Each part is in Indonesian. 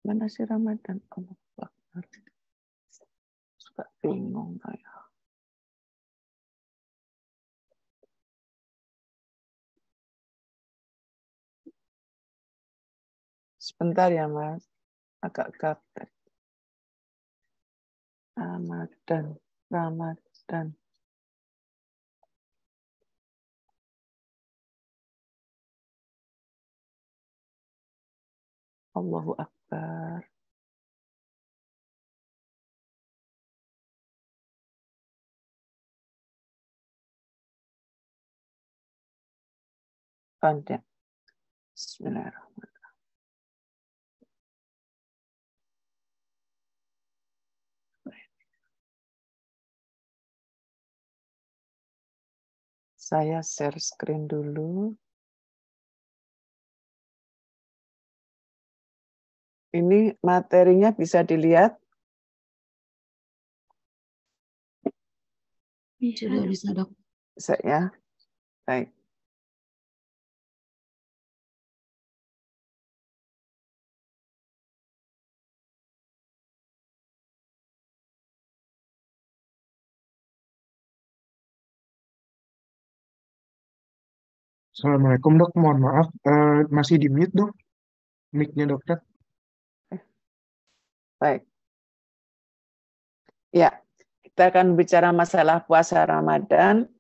Mana sih Ramadan? Allah Akbar. Suka bingung saya. Sebentar ya Mas, agak gapter. Ramadan. Allahu Akbar. Panjang. Bismillahirrahmanirrahim. Saya share screen dulu. Ini materinya bisa dilihat? Sudah bisa, Dok. Bisa ya? Baik. Assalamualaikum dok, mohon maaf masih di mute dok, mic-nya dokter. Baik. Ya, kita akan bicara masalah puasa Ramadan,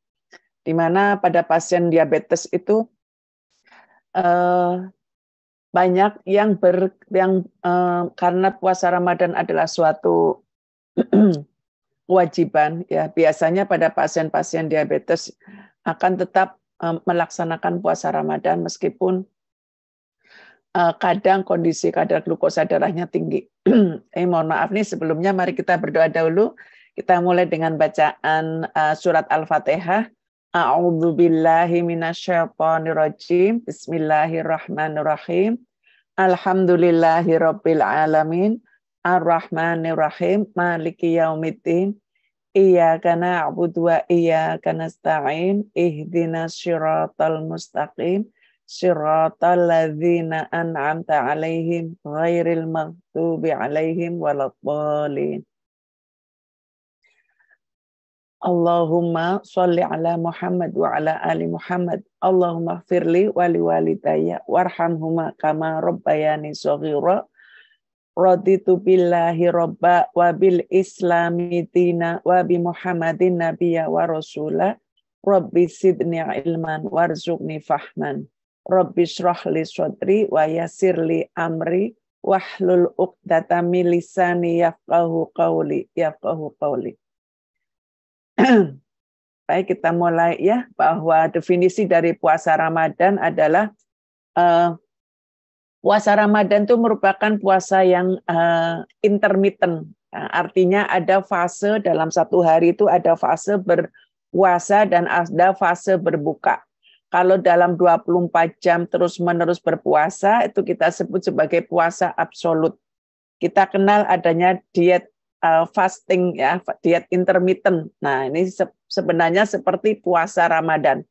di mana pada pasien diabetes itu banyak yang karena puasa Ramadan adalah suatu kewajiban, ya biasanya pada pasien-pasien diabetes akan tetap melaksanakan puasa Ramadan meskipun kadang kondisi kadar glukosa darahnya tinggi. Mohon maaf nih sebelumnya mari kita berdoa dahulu. Kita mulai dengan bacaan surat Al-Fatihah. A'udzu billahi minasyaitonirrajim. Bismillahirrahmanirrahim. Alhamdulillahirabbil alamin. Ar-Rahmanirrahim. Maliki yaumiddin. Iyyaka na'budu wa iyyaka nasta'in. Ihdinas siratal mustaqim. Siratal ladzina an'amta 'alaihim ghairil maghdubi 'alaihim waladdallin. Allahumma sholli ala Muhammad wa ala ali Muhammad. Allahumma ighfirli wa liwalidayya warhamhuma kama rabbayani shaghira. Raditu billahi robba wa bil islami dina wa bi Muhammadin nabiyya wa rasula. Rabbi sidni ilman warzuqni fahman. Rabbi shrah li sadri wa yassir li amri wahlul 'uqdatam min lisani yafqahu qawli. Baik, kita mulai ya, bahwa definisi dari puasa Ramadan adalah puasa Ramadan itu merupakan puasa yang intermittent. Artinya ada fase dalam satu hari itu ada fase berpuasa dan ada fase berbuka. Kalau dalam 24 jam terus-menerus berpuasa itu kita sebut sebagai puasa absolut. Kita kenal adanya diet fasting ya, diet intermittent. Nah, ini sebenarnya seperti puasa Ramadan.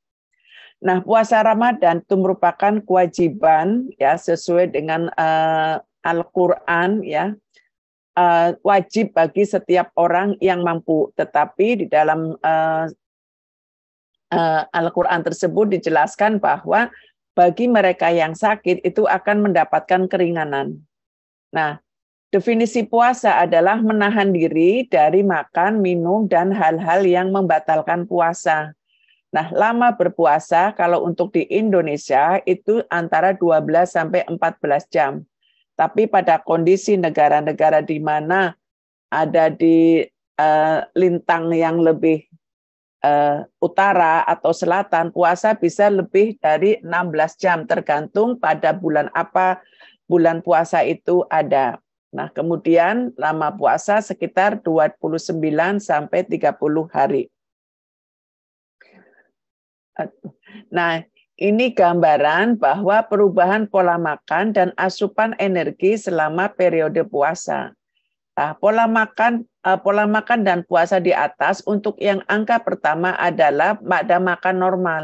Nah, puasa Ramadan itu merupakan kewajiban ya sesuai dengan Al-Qur'an ya. Wajib bagi setiap orang yang mampu, tetapi di dalam Al-Qur'an tersebut dijelaskan bahwa bagi mereka yang sakit itu akan mendapatkan keringanan. Nah, definisi puasa adalah menahan diri dari makan, minum, dan hal-hal yang membatalkan puasa. Nah, lama berpuasa kalau untuk di Indonesia itu antara 12 sampai 14 jam. Tapi pada kondisi negara-negara di mana ada di lintang yang lebih utara atau selatan, puasa bisa lebih dari 16 jam tergantung pada bulan apa bulan puasa itu ada. Nah, kemudian lama puasa sekitar 29 sampai 30 hari. Nah, ini gambaran bahwa perubahan pola makan dan asupan energi selama periode puasa. Nah, pola makan dan puasa di atas untuk yang angka pertama adalah pada makan normal.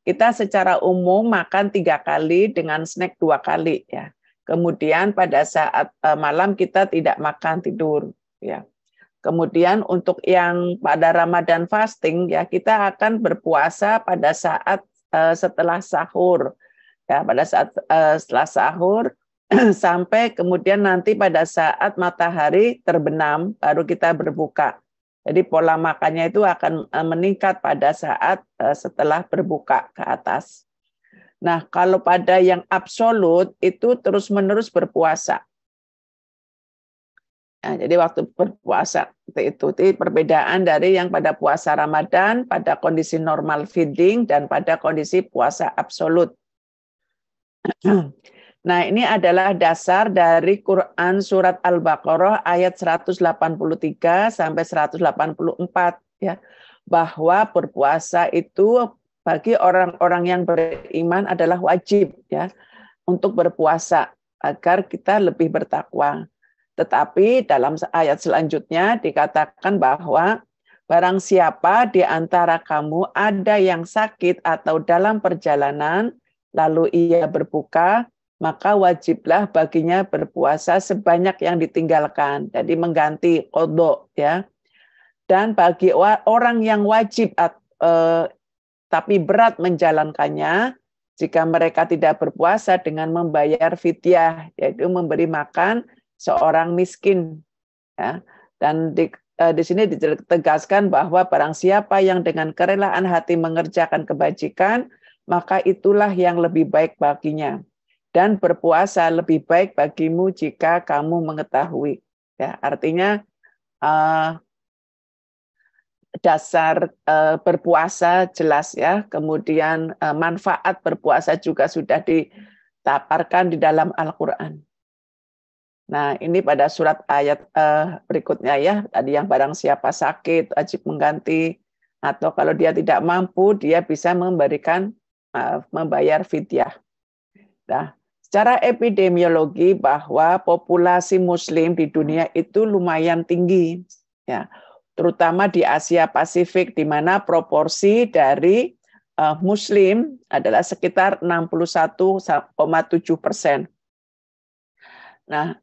Kita secara umum makan 3 kali dengan snack 2 kali ya. Kemudian pada saat malam kita tidak makan, tidur, ya. Kemudian untuk yang pada Ramadan fasting ya kita akan berpuasa pada saat setelah sahur. Ya, pada saat setelah sahur sampai kemudian nanti pada saat matahari terbenam baru kita berbuka. Jadi pola makannya itu akan meningkat pada saat setelah berbuka ke atas. Nah, kalau pada yang absolut itu terus-menerus berpuasa. Nah, jadi waktu berpuasa itu perbedaan dari yang pada puasa Ramadan, pada kondisi normal feeding, dan pada kondisi puasa absolut. Nah, ini adalah dasar dari Quran Surat Al-Baqarah ayat 183 sampai 184 ya, bahwa berpuasa itu bagi orang-orang yang beriman adalah wajib ya untuk berpuasa agar kita lebih bertakwa. Tetapi dalam ayat selanjutnya dikatakan bahwa barang siapa di antara kamu ada yang sakit atau dalam perjalanan, lalu ia berbuka, maka wajiblah baginya berpuasa sebanyak yang ditinggalkan. Jadi mengganti qadha ya. Dan bagi orang yang wajib tapi berat menjalankannya, jika mereka tidak berpuasa dengan membayar fidyah, yaitu memberi makan seorang miskin, ya. Dan di sini ditegaskan bahwa barang siapa yang dengan kerelaan hati mengerjakan kebajikan, maka itulah yang lebih baik baginya. Dan berpuasa lebih baik bagimu jika kamu mengetahui. Ya, artinya dasar berpuasa jelas ya. Kemudian manfaat berpuasa juga sudah ditaparkan di dalam Al-Quran. Nah, ini pada surat ayat berikutnya ya, tadi yang barang siapa sakit wajib mengganti, atau kalau dia tidak mampu dia bisa membayar fidyah. Nah, secara epidemiologi bahwa populasi Muslim di dunia itu lumayan tinggi, ya, terutama di Asia Pasifik di mana proporsi dari Muslim adalah sekitar 61,7%. Nah,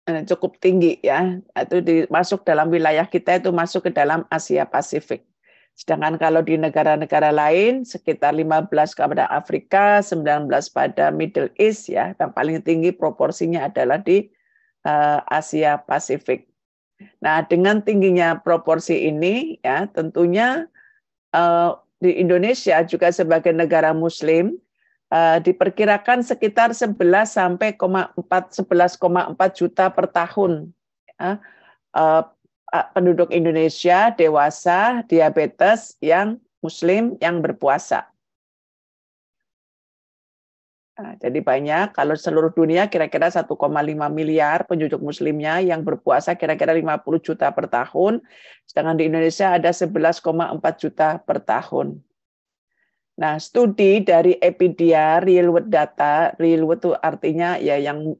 cukup tinggi ya, itu masuk dalam wilayah kita, itu masuk ke dalam Asia Pasifik. Sedangkan kalau di negara-negara lain sekitar 15 pada Afrika, 19 pada Middle East ya, yang paling tinggi proporsinya adalah di Asia Pasifik. Nah, dengan tingginya proporsi ini ya, tentunya di Indonesia juga sebagai negara Muslim diperkirakan sekitar 11,4 juta per tahun ya, penduduk Indonesia dewasa diabetes yang Muslim yang berpuasa. Nah, jadi banyak, kalau seluruh dunia kira-kira 1,5 miliar penduduk Muslimnya yang berpuasa kira-kira 50 juta per tahun, sedangkan di Indonesia ada 11,4 juta per tahun. Nah, studi dari Epidia Real World Data, real world itu artinya ya yang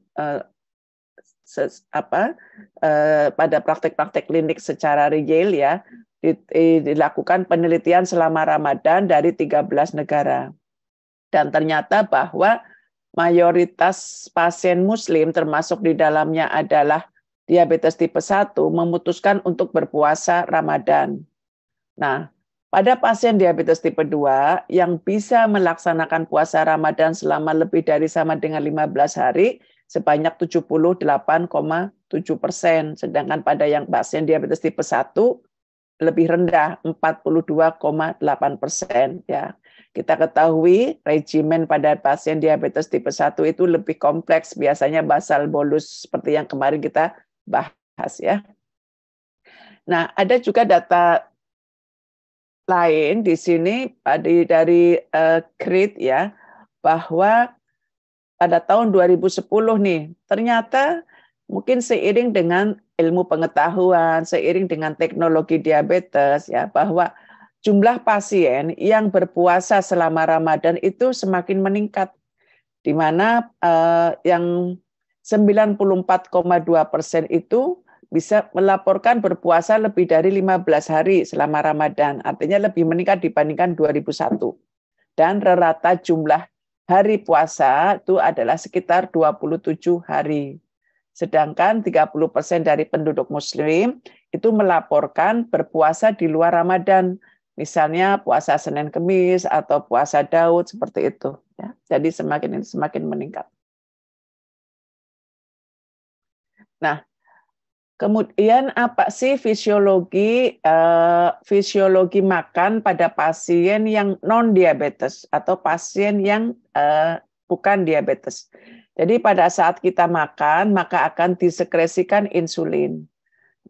pada praktek-praktek klinik secara real ya, dilakukan penelitian selama Ramadan dari 13 negara. Dan ternyata bahwa mayoritas pasien Muslim termasuk di dalamnya adalah diabetes tipe 1 memutuskan untuk berpuasa Ramadan. Nah, pada pasien diabetes tipe 2 yang bisa melaksanakan puasa Ramadan selama lebih dari sama dengan 15 hari sebanyak 78,7%, sedangkan pada yang pasien diabetes tipe 1 lebih rendah 42,8% ya. Kita ketahui regimen pada pasien diabetes tipe 1 itu lebih kompleks, biasanya basal bolus seperti yang kemarin kita bahas ya. Nah, ada juga data lain di sini dari CRIT ya, bahwa pada tahun 2010 nih ternyata mungkin seiring dengan ilmu pengetahuan, seiring dengan teknologi diabetes ya, bahwa jumlah pasien yang berpuasa selama Ramadan itu semakin meningkat, di mana yang 94,2% itu bisa melaporkan berpuasa lebih dari 15 hari selama Ramadan. Artinya lebih meningkat dibandingkan 2001. Dan rata jumlah hari puasa itu adalah sekitar 27 hari. Sedangkan 30% dari penduduk muslim itu melaporkan berpuasa di luar Ramadan. Misalnya puasa Senin Kemis atau puasa Daud seperti itu. Ya. Jadi semakin meningkat. Nah, kemudian apa sih fisiologi makan pada pasien yang non diabetes atau pasien yang bukan diabetes? Jadi pada saat kita makan maka akan disekresikan insulin.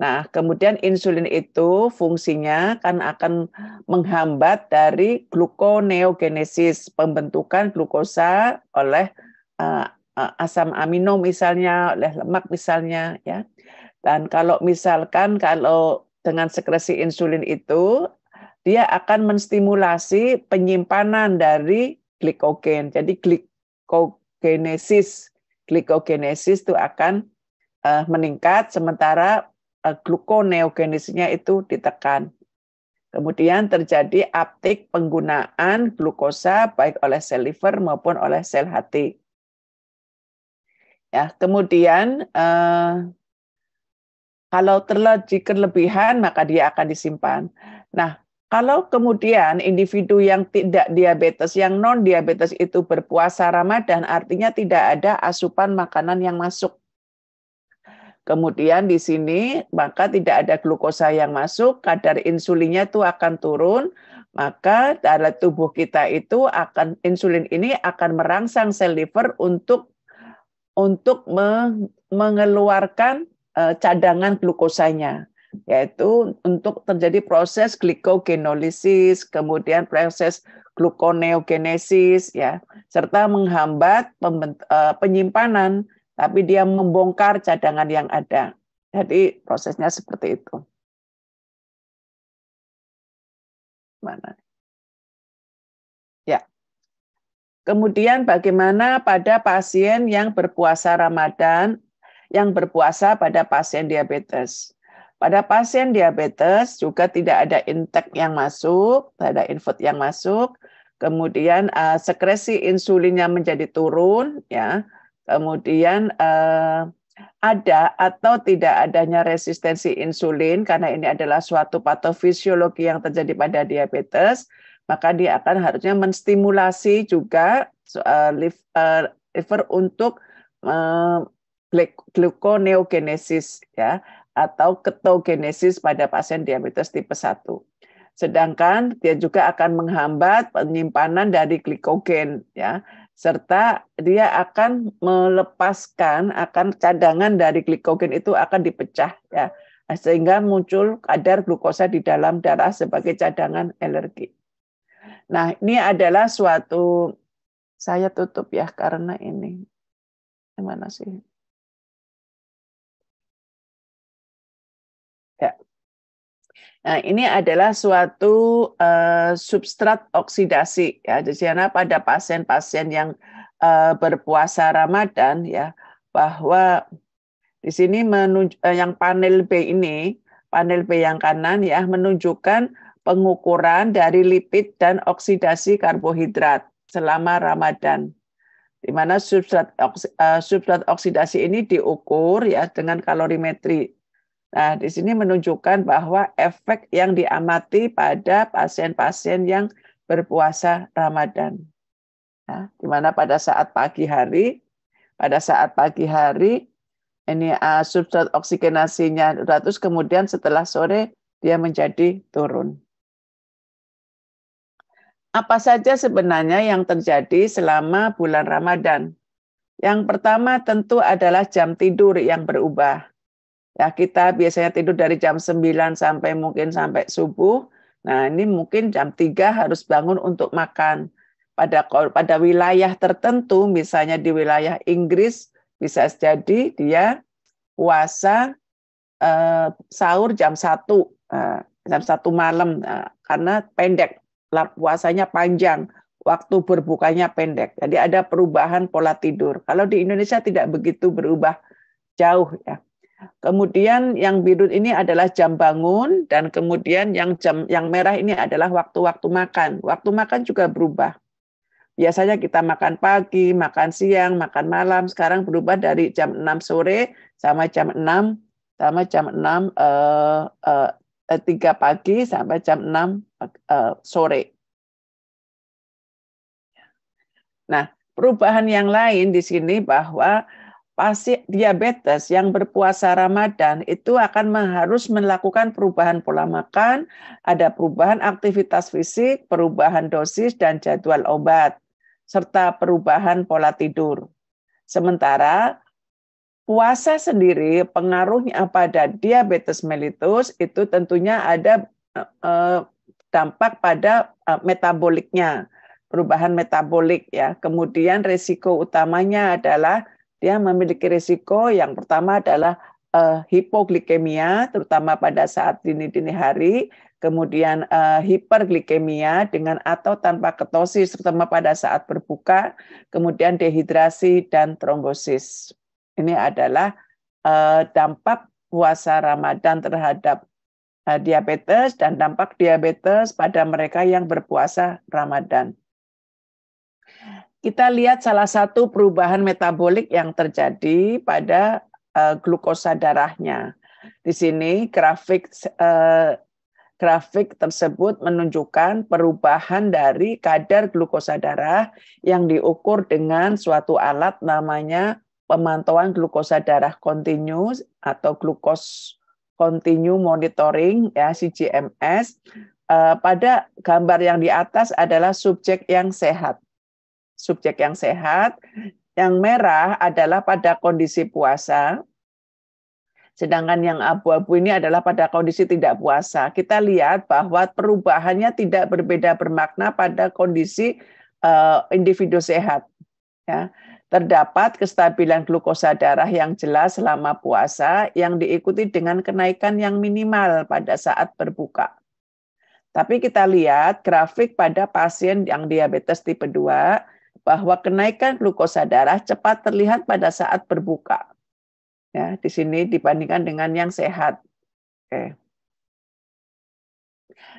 Nah, kemudian insulin itu fungsinya kan akan menghambat dari gluconeogenesis, pembentukan glukosa oleh asam amino misalnya, oleh lemak misalnya, ya. Dan kalau dengan sekresi insulin itu, dia akan menstimulasi penyimpanan dari glikogen. Jadi glikogenesis itu akan meningkat, sementara gluconeogenesisnya itu ditekan. Kemudian terjadi uptake penggunaan glukosa baik oleh sel liver maupun oleh sel hati. Ya, kemudian kalau terjadi kelebihan maka dia akan disimpan. Nah, kalau kemudian individu yang tidak diabetes, yang non diabetes itu berpuasa Ramadan, artinya tidak ada asupan makanan yang masuk. Kemudian di sini maka tidak ada glukosa yang masuk, kadar insulinnya itu akan turun, maka dalam tubuh kita itu insulin ini akan merangsang sel liver untuk mengeluarkan cadangan glukosanya, yaitu untuk terjadi proses glikogenolisis, kemudian proses gluconeogenesis, ya, serta menghambat penyimpanan, tapi dia membongkar cadangan yang ada. Jadi prosesnya seperti itu. Mana? Ya. Kemudian bagaimana pada pasien yang berpuasa Ramadan, yang berpuasa pada pasien diabetes. Pada pasien diabetes juga tidak ada intake yang masuk, tidak ada input yang masuk. Kemudian sekresi insulinnya menjadi turun, ya. Kemudian ada atau tidak adanya resistensi insulin, karena ini adalah suatu patofisiologi yang terjadi pada diabetes, maka dia akan harusnya menstimulasi juga liver untuk gluconeogenesis, ya, atau ketogenesis pada pasien diabetes tipe 1. Sedangkan dia juga akan menghambat penyimpanan dari glikogen, ya, serta dia akan melepaskan, cadangan dari glikogen itu akan dipecah, ya, sehingga muncul kadar glukosa di dalam darah sebagai cadangan energi. Nah, ini adalah suatu, saya tutup ya karena ini, gimana sih? Ya. Nah, ini adalah suatu substrat oksidasi, ya, di sana pada pasien-pasien yang berpuasa Ramadan, ya, bahwa di sini yang panel B ini, panel B yang kanan, ya, menunjukkan pengukuran dari lipid dan oksidasi karbohidrat selama Ramadan, di mana substrat oksidasi ini diukur, ya, dengan kalorimetri. Nah, di sini menunjukkan bahwa efek yang diamati pada pasien-pasien yang berpuasa Ramadan. Nah, di mana pada saat pagi hari ini substrat oksigenasinya 100, kemudian setelah sore dia menjadi turun. Apa saja sebenarnya yang terjadi selama bulan Ramadan? Yang pertama tentu adalah jam tidur yang berubah. Ya, kita biasanya tidur dari jam 9 sampai subuh. Nah, ini mungkin jam 3 harus bangun untuk makan. Pada wilayah tertentu, misalnya di wilayah Inggris, bisa jadi dia puasa sahur jam 1 malam, karena pendek, puasanya panjang, waktu berbukanya pendek. Jadi ada perubahan pola tidur. Kalau di Indonesia tidak begitu berubah jauh, ya. Kemudian yang biru ini adalah jam bangun, dan kemudian yang merah ini adalah waktu-waktu makan. Waktu makan juga berubah. biasanya kita makan pagi, makan siang, makan malam, sekarang berubah dari jam 6 sore sama jam 6 3 pagi sampai jam 6 sore. Nah, perubahan yang lain di sini bahwa pasien diabetes yang berpuasa Ramadan itu akan harus melakukan perubahan pola makan, ada perubahan aktivitas fisik, perubahan dosis dan jadwal obat, serta perubahan pola tidur. Sementara puasa sendiri pengaruhnya pada diabetes mellitus itu tentunya ada dampak pada metaboliknya, perubahan metabolik ya. Kemudian risiko utamanya adalah dia memiliki risiko yang pertama adalah hipoglikemia, terutama pada saat dini hari, kemudian hiperglikemia dengan atau tanpa ketosis, terutama pada saat berbuka, kemudian dehidrasi dan trombosis. Ini adalah dampak puasa Ramadan terhadap diabetes dan dampak diabetes pada mereka yang berpuasa Ramadan. Kita lihat salah satu perubahan metabolik yang terjadi pada glukosa darahnya. Di sini grafik tersebut menunjukkan perubahan dari kadar glukosa darah yang diukur dengan suatu alat namanya pemantauan glukosa darah kontinu atau glucose continue monitoring ya CGMS. Pada gambar yang di atas adalah subjek yang sehat. Subjek yang sehat, yang merah adalah pada kondisi puasa, sedangkan yang abu-abu ini adalah pada kondisi tidak puasa. Kita lihat bahwa perubahannya tidak berbeda bermakna pada kondisi individu sehat. Ya. Terdapat kestabilan glukosa darah yang jelas selama puasa yang diikuti dengan kenaikan yang minimal pada saat berbuka. Tapi kita lihat grafik pada pasien yang diabetes tipe 2, bahwa kenaikan glukosa darah cepat terlihat pada saat berbuka. Ya, di sini dibandingkan dengan yang sehat. Oke.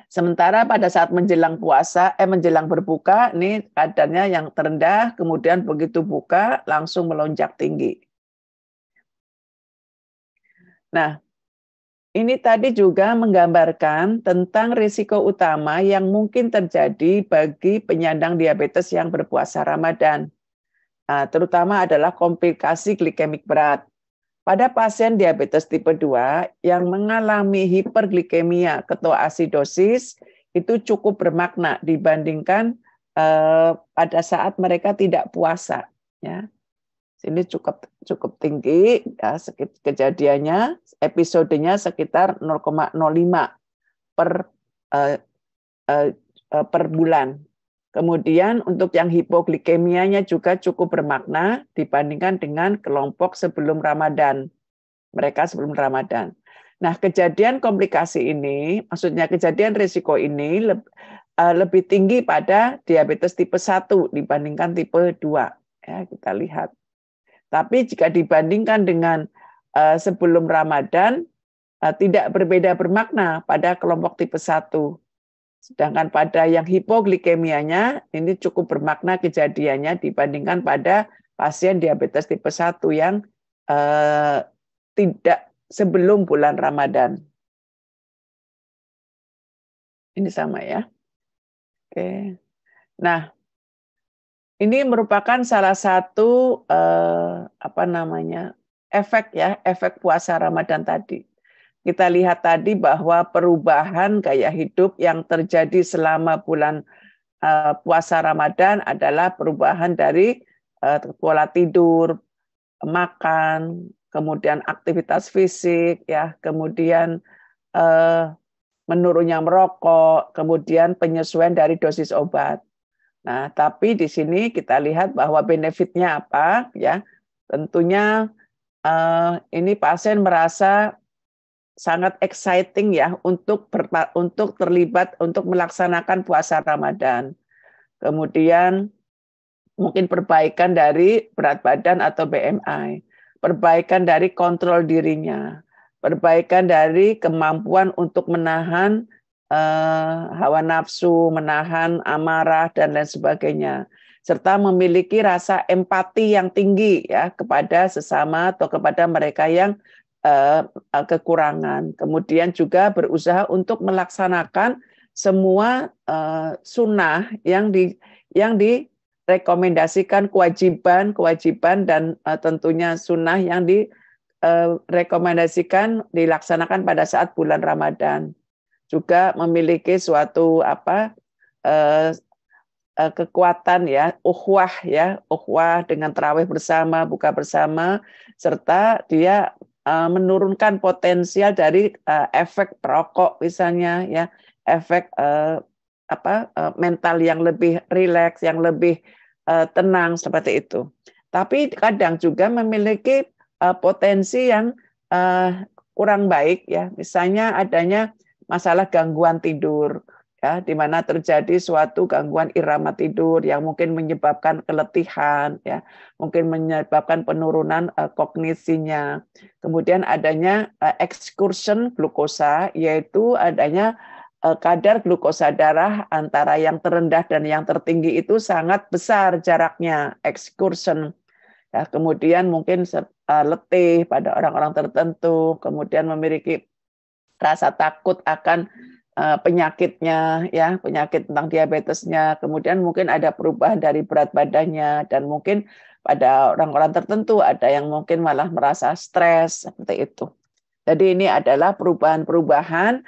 Sementara pada saat menjelang berbuka, ini kadarnya yang terendah, kemudian begitu buka langsung melonjak tinggi. Nah, ini tadi juga menggambarkan tentang risiko utama yang mungkin terjadi bagi penyandang diabetes yang berpuasa Ramadan. Nah, terutama adalah komplikasi glikemik berat. Pada pasien diabetes tipe 2 yang mengalami hiperglikemia ketoasidosis itu cukup bermakna dibandingkan pada saat mereka tidak puasa. Ya. Ini cukup tinggi ya, kejadiannya, episodenya sekitar 0,05 per bulan. Kemudian untuk yang hipoglikemianya juga cukup bermakna dibandingkan dengan kelompok sebelum Ramadan. Mereka sebelum Ramadan. Nah, kejadian komplikasi ini, maksudnya kejadian risiko ini lebih tinggi pada diabetes tipe 1 dibandingkan tipe 2. Ya, kita lihat. Tapi jika dibandingkan dengan sebelum Ramadan, tidak berbeda bermakna pada kelompok tipe 1. Sedangkan pada yang hipoglikemianya, ini cukup bermakna kejadiannya dibandingkan pada pasien diabetes tipe 1 yang tidak sebelum bulan Ramadan. Ini sama ya. Oke. Nah, ini merupakan salah satu efek puasa Ramadan tadi. Kita lihat tadi bahwa perubahan gaya hidup yang terjadi selama bulan puasa Ramadan adalah perubahan dari pola tidur, makan, kemudian aktivitas fisik, ya, kemudian menurunnya merokok, kemudian penyesuaian dari dosis obat. Nah, tapi di sini kita lihat bahwa benefitnya apa, ya? Tentunya ini pasien merasa sangat exciting ya untuk terlibat untuk melaksanakan puasa Ramadan. Kemudian mungkin perbaikan dari berat badan atau BMI, perbaikan dari kontrol dirinya, perbaikan dari kemampuan untuk menahan hawa nafsu, menahan amarah, dan lain sebagainya. serta memiliki rasa empati yang tinggi ya kepada sesama atau kepada mereka yang kekurangan. Kemudian juga berusaha untuk melaksanakan semua sunnah yang direkomendasikan, kewajiban dan tentunya sunnah yang direkomendasikan dilaksanakan pada saat bulan Ramadan. Juga memiliki suatu kekuatan ya, ukhuwah dengan tarawih bersama, buka bersama, serta dia menurunkan potensial dari efek perokok misalnya ya, efek mental yang lebih rileks, yang lebih tenang seperti itu. Tapi kadang juga memiliki potensi yang kurang baik ya, misalnya adanya masalah gangguan tidur ya, di mana terjadi suatu gangguan irama tidur yang mungkin menyebabkan keletihan ya, mungkin menyebabkan penurunan kognisinya. Kemudian adanya excursion glukosa, yaitu adanya kadar glukosa darah antara yang terendah dan yang tertinggi itu sangat besar jaraknya, excursion. Ya, kemudian mungkin letih pada orang-orang tertentu, kemudian memiliki rasa takut akan penyakitnya, ya, penyakit tentang diabetesnya, kemudian mungkin ada perubahan dari berat badannya, dan mungkin pada orang-orang tertentu ada yang mungkin malah merasa stres, seperti itu. Jadi ini adalah perubahan-perubahan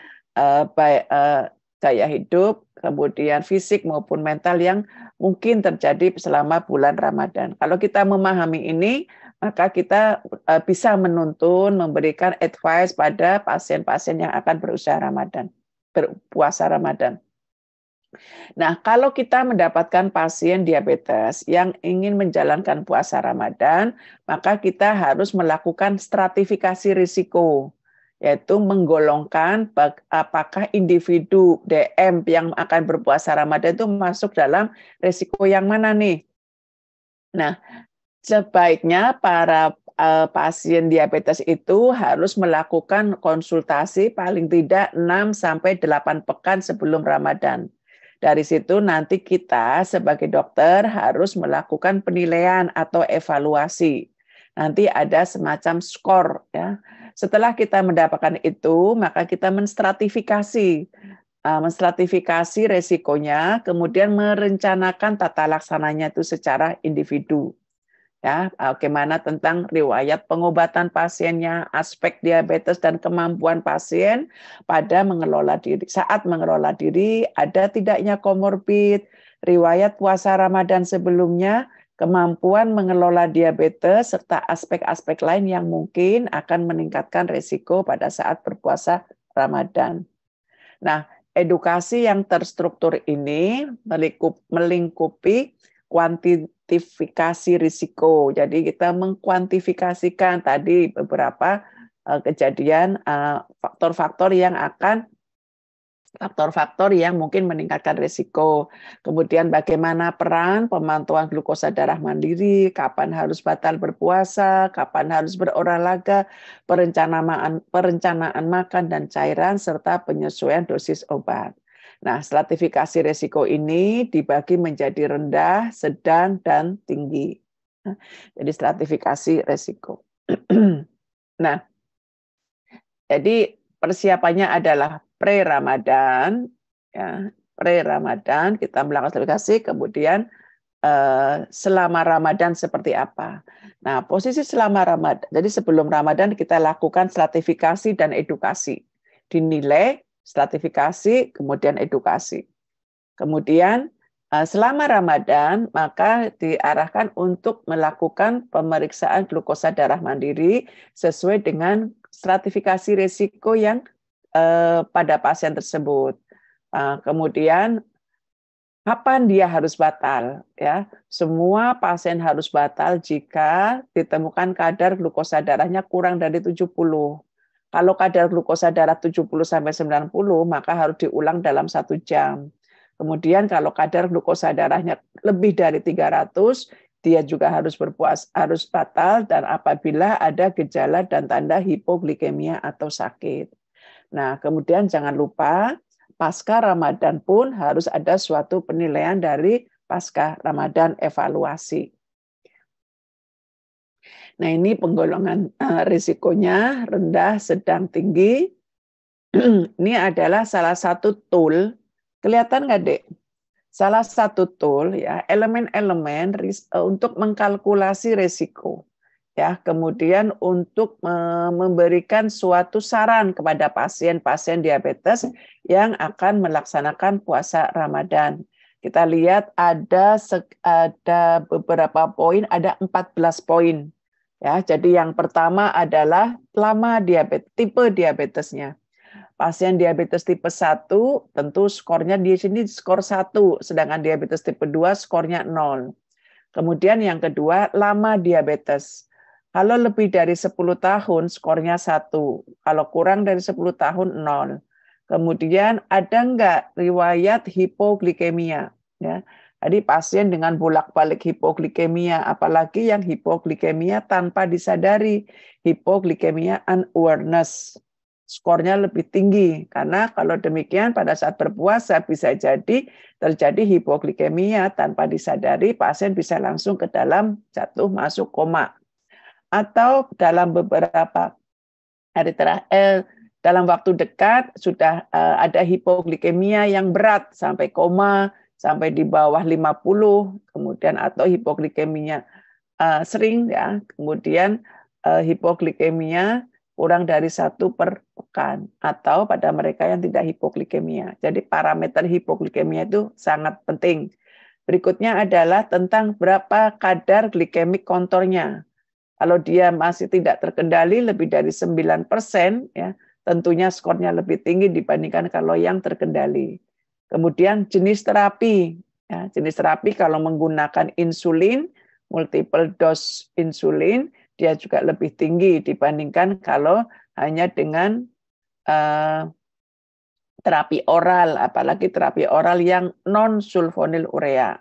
gaya hidup, kemudian fisik maupun mental yang mungkin terjadi selama bulan Ramadan. Kalau kita memahami ini, maka kita bisa menuntun, memberikan advice pada pasien-pasien yang akan berpuasa Ramadan. Nah, kalau kita mendapatkan pasien diabetes yang ingin menjalankan puasa Ramadan, maka kita harus melakukan stratifikasi risiko, yaitu menggolongkan apakah individu DM yang akan berpuasa Ramadan itu masuk dalam risiko yang mana nih. Nah, sebaiknya para pasien diabetes itu harus melakukan konsultasi paling tidak 6-8 pekan sebelum Ramadan. Dari situ nanti kita sebagai dokter harus melakukan penilaian atau evaluasi. Nanti ada semacam skor ya. Setelah kita mendapatkan itu, maka kita menstratifikasi resikonya, kemudian merencanakan tata laksananya itu secara individu. Ya, bagaimana tentang riwayat pengobatan pasiennya, aspek diabetes dan kemampuan pasien pada mengelola diri. Saat mengelola diri, ada tidaknya komorbid, riwayat puasa Ramadan sebelumnya, kemampuan mengelola diabetes, serta aspek-aspek lain yang mungkin akan meningkatkan risiko pada saat berpuasa Ramadan. Nah, edukasi yang terstruktur ini melingkupi kuantifikasi risiko. Jadi kita mengkuantifikasikan tadi beberapa kejadian faktor-faktor yang mungkin meningkatkan risiko. Kemudian bagaimana peran pemantauan glukosa darah mandiri, kapan harus batal berpuasa, kapan harus berolahraga, perencanaan makan dan cairan, serta penyesuaian dosis obat. Nah, stratifikasi risiko ini dibagi menjadi rendah, sedang, dan tinggi. Jadi stratifikasi risiko. Nah, jadi persiapannya adalah pre-Ramadan, ya, pre-Ramadan kita melakukan stratifikasi, kemudian selama Ramadan seperti apa. Nah, posisi selama Ramadan, jadi sebelum Ramadan kita lakukan stratifikasi dan edukasi. Dinilai, stratifikasi, kemudian edukasi. Kemudian selama Ramadan, maka diarahkan untuk melakukan pemeriksaan glukosa darah mandiri sesuai dengan stratifikasi risiko yang pada pasien tersebut. Kemudian kapan dia harus batal? Ya, semua pasien harus batal jika ditemukan kadar glukosa darahnya kurang dari 70. Kalau kadar glukosa darah 70-90, maka harus diulang dalam 1 jam. Kemudian kalau kadar glukosa darahnya lebih dari 300, dia juga harus batal, dan apabila ada gejala dan tanda hipoglikemia atau sakit. Nah, kemudian jangan lupa pasca Ramadan pun harus ada suatu penilaian dari pasca Ramadan evaluasi. Nah, ini penggolongan risikonya rendah, sedang, tinggi. Ini adalah salah satu tool. Kelihatan nggak, Dek? Salah satu tool ya, elemen-elemen untuk mengkalkulasi risiko. Ya, kemudian untuk memberikan suatu saran kepada pasien-pasien diabetes yang akan melaksanakan puasa Ramadan. Kita lihat ada beberapa poin, ada 14 poin. Ya, jadi yang pertama adalah lama diabetes, tipe diabetesnya. Pasien diabetes tipe 1 tentu skornya di sini skor 1, sedangkan diabetes tipe 2 skornya 0. Kemudian yang kedua, lama diabetes. Kalau lebih dari 10 tahun skornya 1, kalau kurang dari 10 tahun 0. Kemudian ada enggak riwayat hipoglikemia, ya. Jadi pasien dengan bolak-balik hipoglikemia, apalagi yang hipoglikemia tanpa disadari, hipoglikemia unawareness, skornya lebih tinggi. Karena kalau demikian pada saat berpuasa bisa jadi terjadi hipoglikemia tanpa disadari, pasien bisa langsung ke dalam jatuh masuk koma. Atau dalam beberapa hari terakhir, dalam waktu dekat sudah ada hipoglikemia yang berat sampai koma, sampai di bawah 50, kemudian atau hipoglikemia sering ya, kemudian hipoglikemia kurang dari 1 per pekan, atau pada mereka yang tidak hipoglikemia. Jadi parameter hipoglikemia itu sangat penting. Berikutnya adalah tentang berapa kadar glikemik kontornya. Kalau dia masih tidak terkendali lebih dari 9%, ya, tentunya skornya lebih tinggi dibandingkan kalau yang terkendali. Kemudian jenis terapi, ya, jenis terapi kalau menggunakan insulin, multiple dose insulin, dia juga lebih tinggi dibandingkan kalau hanya dengan terapi oral, apalagi terapi oral yang non-sulfonylurea.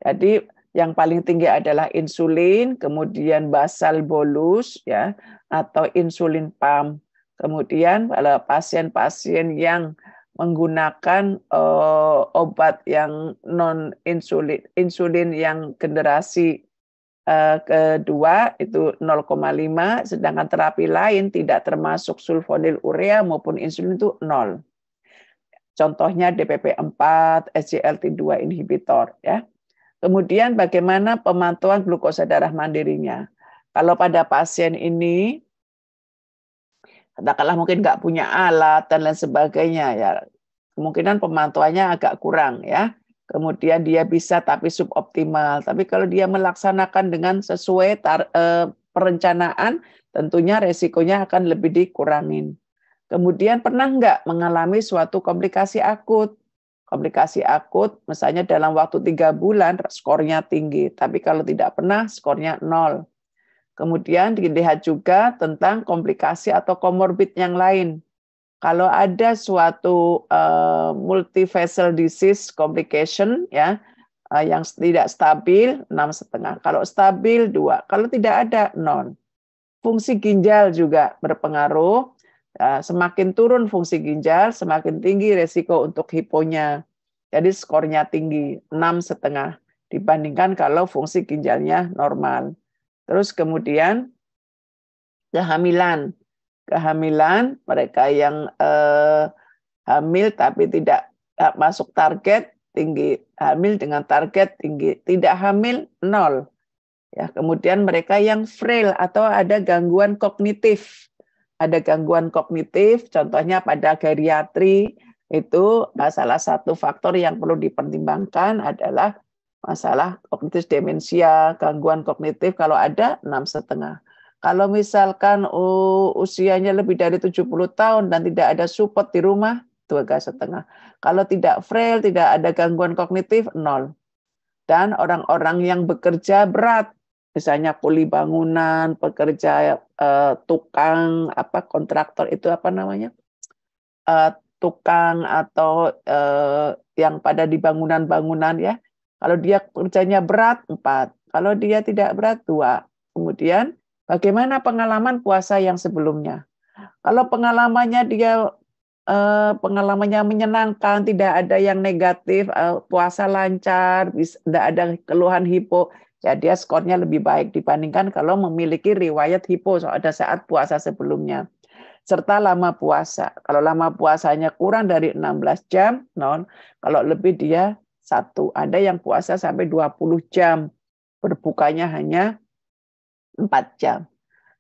Jadi yang paling tinggi adalah insulin, kemudian basal bolus, ya, atau insulin pump. Kemudian pada pasien-pasien yang menggunakan obat yang non insulin yang generasi kedua itu 0,5, sedangkan terapi lain tidak termasuk sulfonylurea maupun insulin itu 0. Contohnya DPP-4, SGLT2 inhibitor, ya. Kemudian bagaimana pemantauan glukosa darah mandirinya? Kalau pada pasien ini katakanlah mungkin nggak punya alat dan lain sebagainya, ya kemungkinan pemantauannya agak kurang, ya. Kemudian dia bisa tapi suboptimal. Tapi kalau dia melaksanakan dengan sesuai perencanaan, tentunya resikonya akan lebih dikurangin. Kemudian pernah nggak mengalami suatu komplikasi akut? Komplikasi akut, misalnya dalam waktu 3 bulan, skornya tinggi. Tapi kalau tidak pernah, skornya 0. Kemudian dilihat juga tentang komplikasi atau komorbid yang lain. Kalau ada suatu multivessel disease complication, ya, yang tidak stabil, 6,5. Kalau stabil, 2. Kalau tidak ada, 0. Fungsi ginjal juga berpengaruh. Semakin turun fungsi ginjal, semakin tinggi resiko untuk hiponya. Jadi skornya tinggi, 6,5 dibandingkan kalau fungsi ginjalnya normal. Terus kemudian kehamilan. Kehamilan, mereka yang hamil tapi tidak masuk target, tinggi. Hamil dengan target, tinggi. Tidak hamil, 0. Ya, kemudian mereka yang frail atau ada gangguan kognitif. Ada gangguan kognitif, contohnya pada geriatri, itu salah satu faktor yang perlu dipertimbangkan adalah masalah kognitif demensia, gangguan kognitif kalau ada 6,5. Kalau misalkan usianya lebih dari 70 tahun dan tidak ada support di rumah, 2,5. Kalau tidak frail, tidak ada gangguan kognitif, 0. Dan orang-orang yang bekerja berat, misalnya kuli bangunan, pekerja tukang, kontraktor itu apa namanya? Tukang atau yang pada di bangunan-bangunan, ya. Kalau dia kerjanya berat, 4. Kalau dia tidak berat, 2. Kemudian bagaimana pengalaman puasa yang sebelumnya? Kalau pengalamannya dia pengalamannya menyenangkan, tidak ada yang negatif, puasa lancar, tidak ada keluhan hipo, ya dia skornya lebih baik dibandingkan kalau memiliki riwayat hipo pada saat puasa sebelumnya. Serta lama puasa. Kalau lama puasanya kurang dari 16 jam, kalau lebih dia 1. Ada yang puasa sampai 20 jam, berbukanya hanya 4 jam.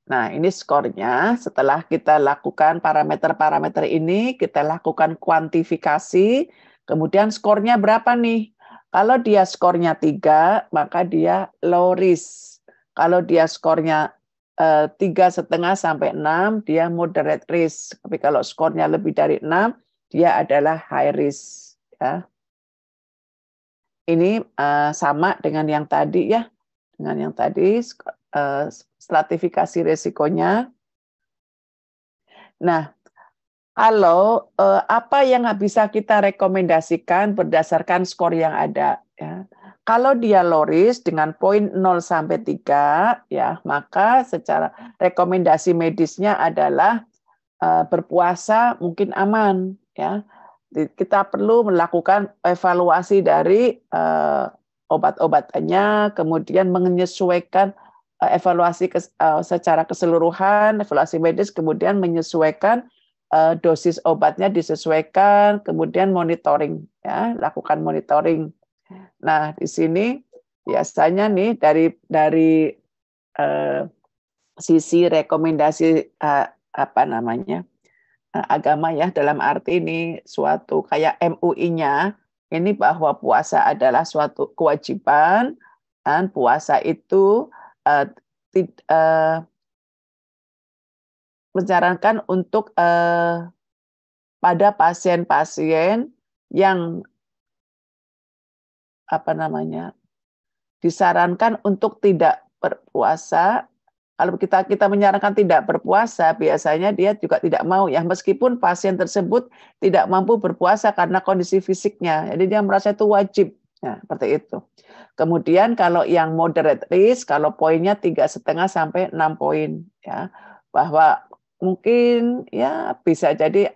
Nah, ini skornya. Setelah kita lakukan parameter-parameter ini, kita lakukan kuantifikasi, kemudian skornya berapa nih? Kalau dia skornya 3, maka dia low risk. Kalau dia skornya 3,5 sampai 6, dia moderate risk. Tapi kalau skornya lebih dari 6, dia adalah high risk. Ya. Ini sama dengan yang tadi ya, dengan yang tadi stratifikasi resikonya. Nah, kalau apa yang bisa kita rekomendasikan berdasarkan skor yang ada, ya. Kalau dia low risk dengan poin 0 sampai 3, ya, maka secara rekomendasi medisnya adalah berpuasa mungkin aman, ya. Kita perlu melakukan evaluasi dari obat-obatannya, kemudian menyesuaikan evaluasi secara keseluruhan, evaluasi medis, kemudian menyesuaikan dosis obatnya disesuaikan, kemudian monitoring, ya, lakukan monitoring. Nah, di sini biasanya nih dari sisi rekomendasi agama ya, dalam arti ini suatu kayak MUI-nya ini bahwa puasa adalah suatu kewajiban dan puasa itu menyarankan untuk pada pasien-pasien yang disarankan untuk tidak berpuasa. Kalau kita menyarankan tidak berpuasa, biasanya dia juga tidak mau ya, meskipun pasien tersebut tidak mampu berpuasa karena kondisi fisiknya. Jadi dia merasa itu wajib. Nah, seperti itu. Kemudian kalau yang moderate risk, kalau poinnya 3,5 sampai 6 poin, ya, bahwa mungkin ya bisa jadi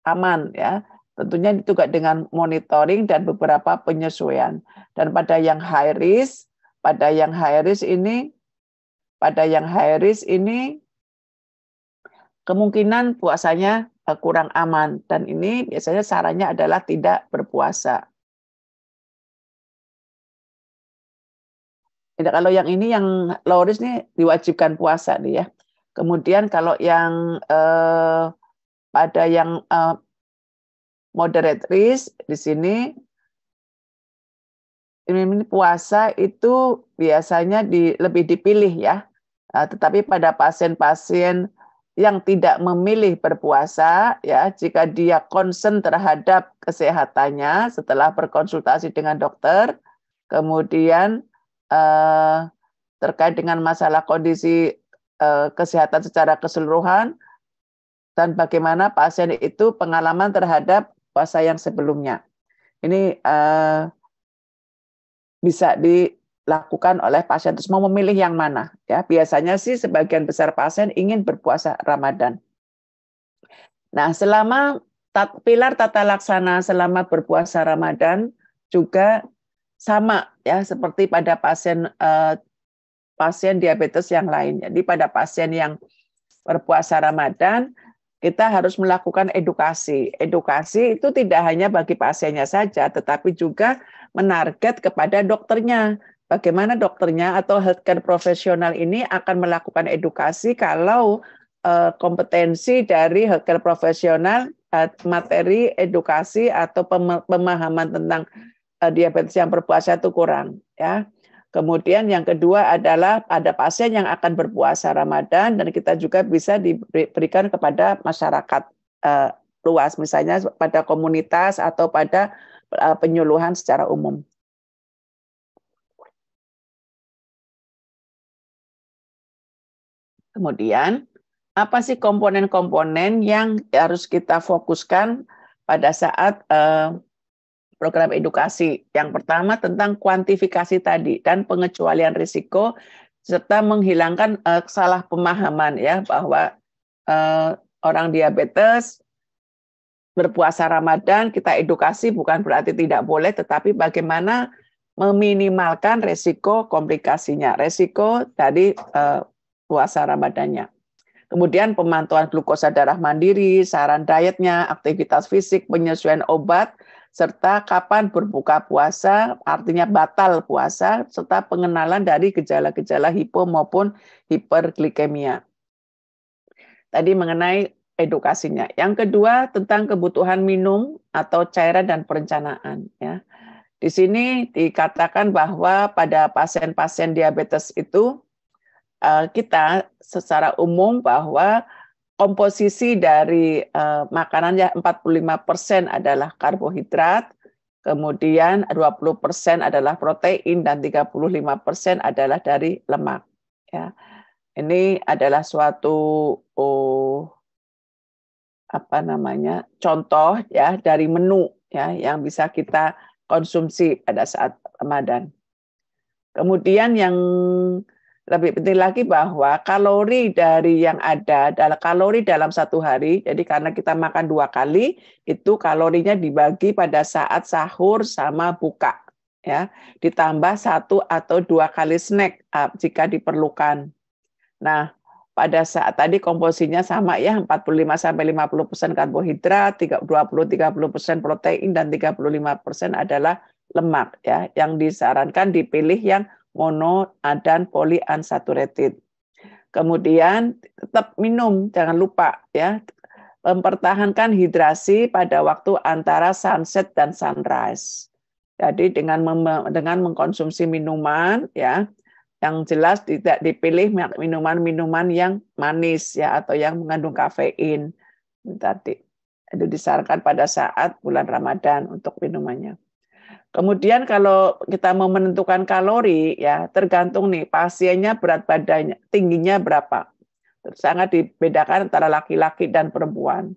aman ya. Tentunya juga dengan monitoring dan beberapa penyesuaian. Dan pada yang high risk ini kemungkinan puasanya kurang aman, dan ini biasanya sarannya adalah tidak berpuasa. Kalau yang ini yang low risk nih diwajibkan puasa nih ya. Kemudian kalau yang pada yang moderate risk di sini ini puasa itu biasanya lebih dipilih ya. Tetapi pada pasien-pasien yang tidak memilih berpuasa, ya, jika dia concern terhadap kesehatannya setelah berkonsultasi dengan dokter, kemudian terkait dengan masalah kondisi kesehatan secara keseluruhan, dan bagaimana pasien itu pengalaman terhadap puasa yang sebelumnya. Ini bisa dilakukan oleh pasien terus mau memilih yang mana ya. Biasanya sih sebagian besar pasien ingin berpuasa Ramadan. Nah, selama pilar tata laksana selama berpuasa Ramadan juga sama ya seperti pada pasien diabetes yang lain. Jadi pada pasien yang berpuasa Ramadan kita harus melakukan edukasi. Edukasi itu tidak hanya bagi pasiennya saja, tetapi juga menarget kepada dokternya. Bagaimana dokternya atau healthcare profesional ini akan melakukan edukasi kalau kompetensi dari healthcare profesional, materi edukasi atau pemahaman tentang diabetes yang berpuasa itu kurang. Ya. Kemudian yang kedua adalah ada pasien yang akan berpuasa Ramadan dan kita juga bisa diberikan kepada masyarakat luas, misalnya pada komunitas atau pada penyuluhan secara umum. Kemudian, apa sih komponen-komponen yang harus kita fokuskan pada saat program edukasi? Yang pertama tentang kuantifikasi tadi dan pengecualian risiko serta menghilangkan salah pemahaman ya bahwa orang diabetes berpuasa Ramadan kita edukasi bukan berarti tidak boleh, tetapi bagaimana meminimalkan resiko komplikasinya, resiko dari puasa Ramadannya. Kemudian pemantauan glukosa darah mandiri, saran dietnya, aktivitas fisik, penyesuaian obat, serta kapan berbuka puasa, artinya batal puasa, serta pengenalan dari gejala-gejala hipo maupun hiperglikemia. Tadi mengenai edukasinya. Yang kedua tentang kebutuhan minum atau cairan dan perencanaan. Ya. Di sini dikatakan bahwa pada pasien-pasien diabetes itu kita secara umum bahwa komposisi dari makanannya 45% adalah karbohidrat, kemudian 20% adalah protein dan 35% adalah dari lemak. Ya. Ini adalah suatu contoh ya dari menu ya yang bisa kita konsumsi pada saat Ramadan. Kemudian yang lebih penting lagi bahwa kalori dari yang ada adalah kalori dalam satu hari. Jadi karena kita makan 2 kali, itu kalorinya dibagi pada saat sahur sama buka. Ya, ditambah 1 atau 2 kali snack jika diperlukan. Nah, pada saat tadi komposisinya sama ya, 45-50% karbohidrat, 20-30% protein, dan 35% adalah lemak ya, yang disarankan dipilih yang mono dan polyunsaturated. Kemudian tetap minum, jangan lupa ya, mempertahankan hidrasi pada waktu antara sunset dan sunrise. Jadi dengan mengkonsumsi minuman ya, yang jelas tidak dipilih minuman-minuman yang manis ya atau yang mengandung kafein. Tadi itu disarankan pada saat bulan Ramadan untuk minumannya. Kemudian kalau kita mau menentukan kalori ya tergantung nih pasiennya berat badannya, tingginya berapa. Sangat dibedakan antara laki-laki dan perempuan.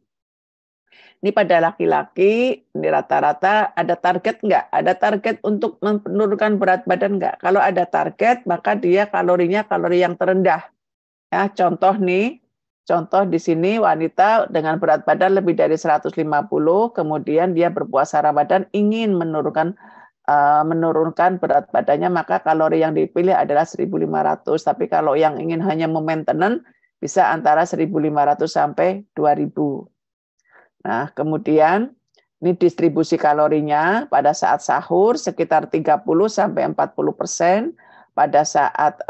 Ini pada laki-laki, ini rata-rata ada target enggak? Ada target untuk menurunkan berat badan enggak? Kalau ada target, maka dia kalorinya kalori yang terendah. Ya, contoh di sini wanita dengan berat badan lebih dari 150, kemudian dia berpuasa Ramadan ingin menurunkan berat badannya, maka kalori yang dipilih adalah 1.500. Tapi kalau yang ingin hanya maintenance bisa antara 1.500 sampai 2.000. Nah, kemudian ini distribusi kalorinya pada saat sahur sekitar 30-40%, pada saat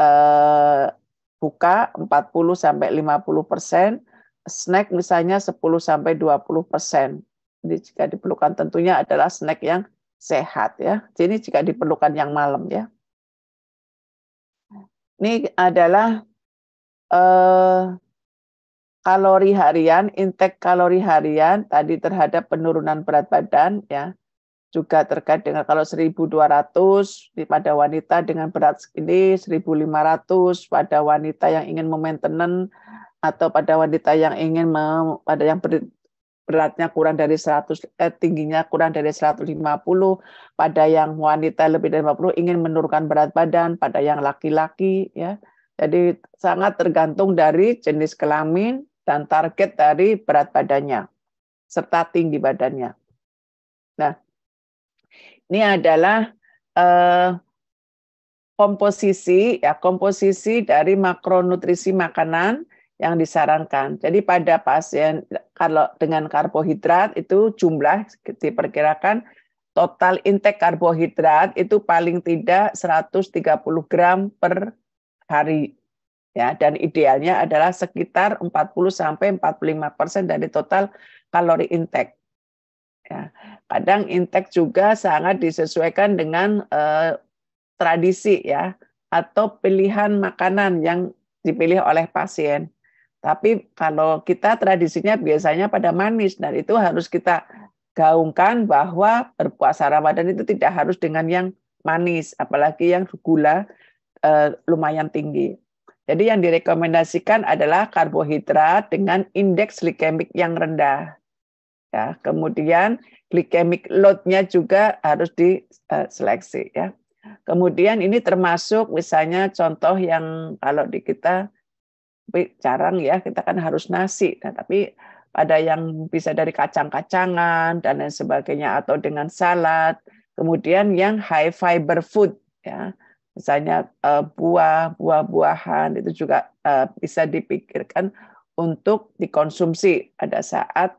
buka 40-50%, snack misalnya 10-20%. Jadi jika diperlukan tentunya adalah snack yang sehat ya. Jadi jika diperlukan yang malam ya. Ini adalah kalori harian, intake kalori harian tadi terhadap penurunan berat badan ya. Juga terkait dengan kalau 1.200 pada wanita dengan berat segini, 1.500 pada wanita yang ingin memaintenance atau pada wanita yang ingin pada yang beratnya kurang dari 100, tingginya kurang dari 150, pada yang wanita lebih dari 50 ingin menurunkan berat badan, pada yang laki-laki ya. Jadi sangat tergantung dari jenis kelamin dan target dari berat badannya serta tinggi badannya. Nah, ini adalah komposisi dari makronutrisi makanan yang disarankan. Jadi pada pasien kalau dengan karbohidrat itu jumlah diperkirakan total intake karbohidrat itu paling tidak 130 gram per hari. Ya, dan idealnya adalah sekitar 40-45% dari total kalori intake. Ya, kadang intake juga sangat disesuaikan dengan tradisi ya atau pilihan makanan yang dipilih oleh pasien. Tapi kalau kita tradisinya biasanya pada manis dan itu harus kita gaungkan bahwa berpuasa Ramadan itu tidak harus dengan yang manis, apalagi yang gula lumayan tinggi. Jadi yang direkomendasikan adalah karbohidrat dengan indeks glikemik yang rendah. Ya, kemudian glikemik load-nya juga harus diseleksi ya. Kemudian ini termasuk misalnya contoh yang kalau di kita jarang ya, kita kan harus nasi. Nah, tapi Ada yang bisa dari kacang-kacangan dan lain sebagainya atau dengan salad. Kemudian yang high fiber food ya. Misalnya buah-buahan itu juga bisa dipikirkan untuk dikonsumsi pada saat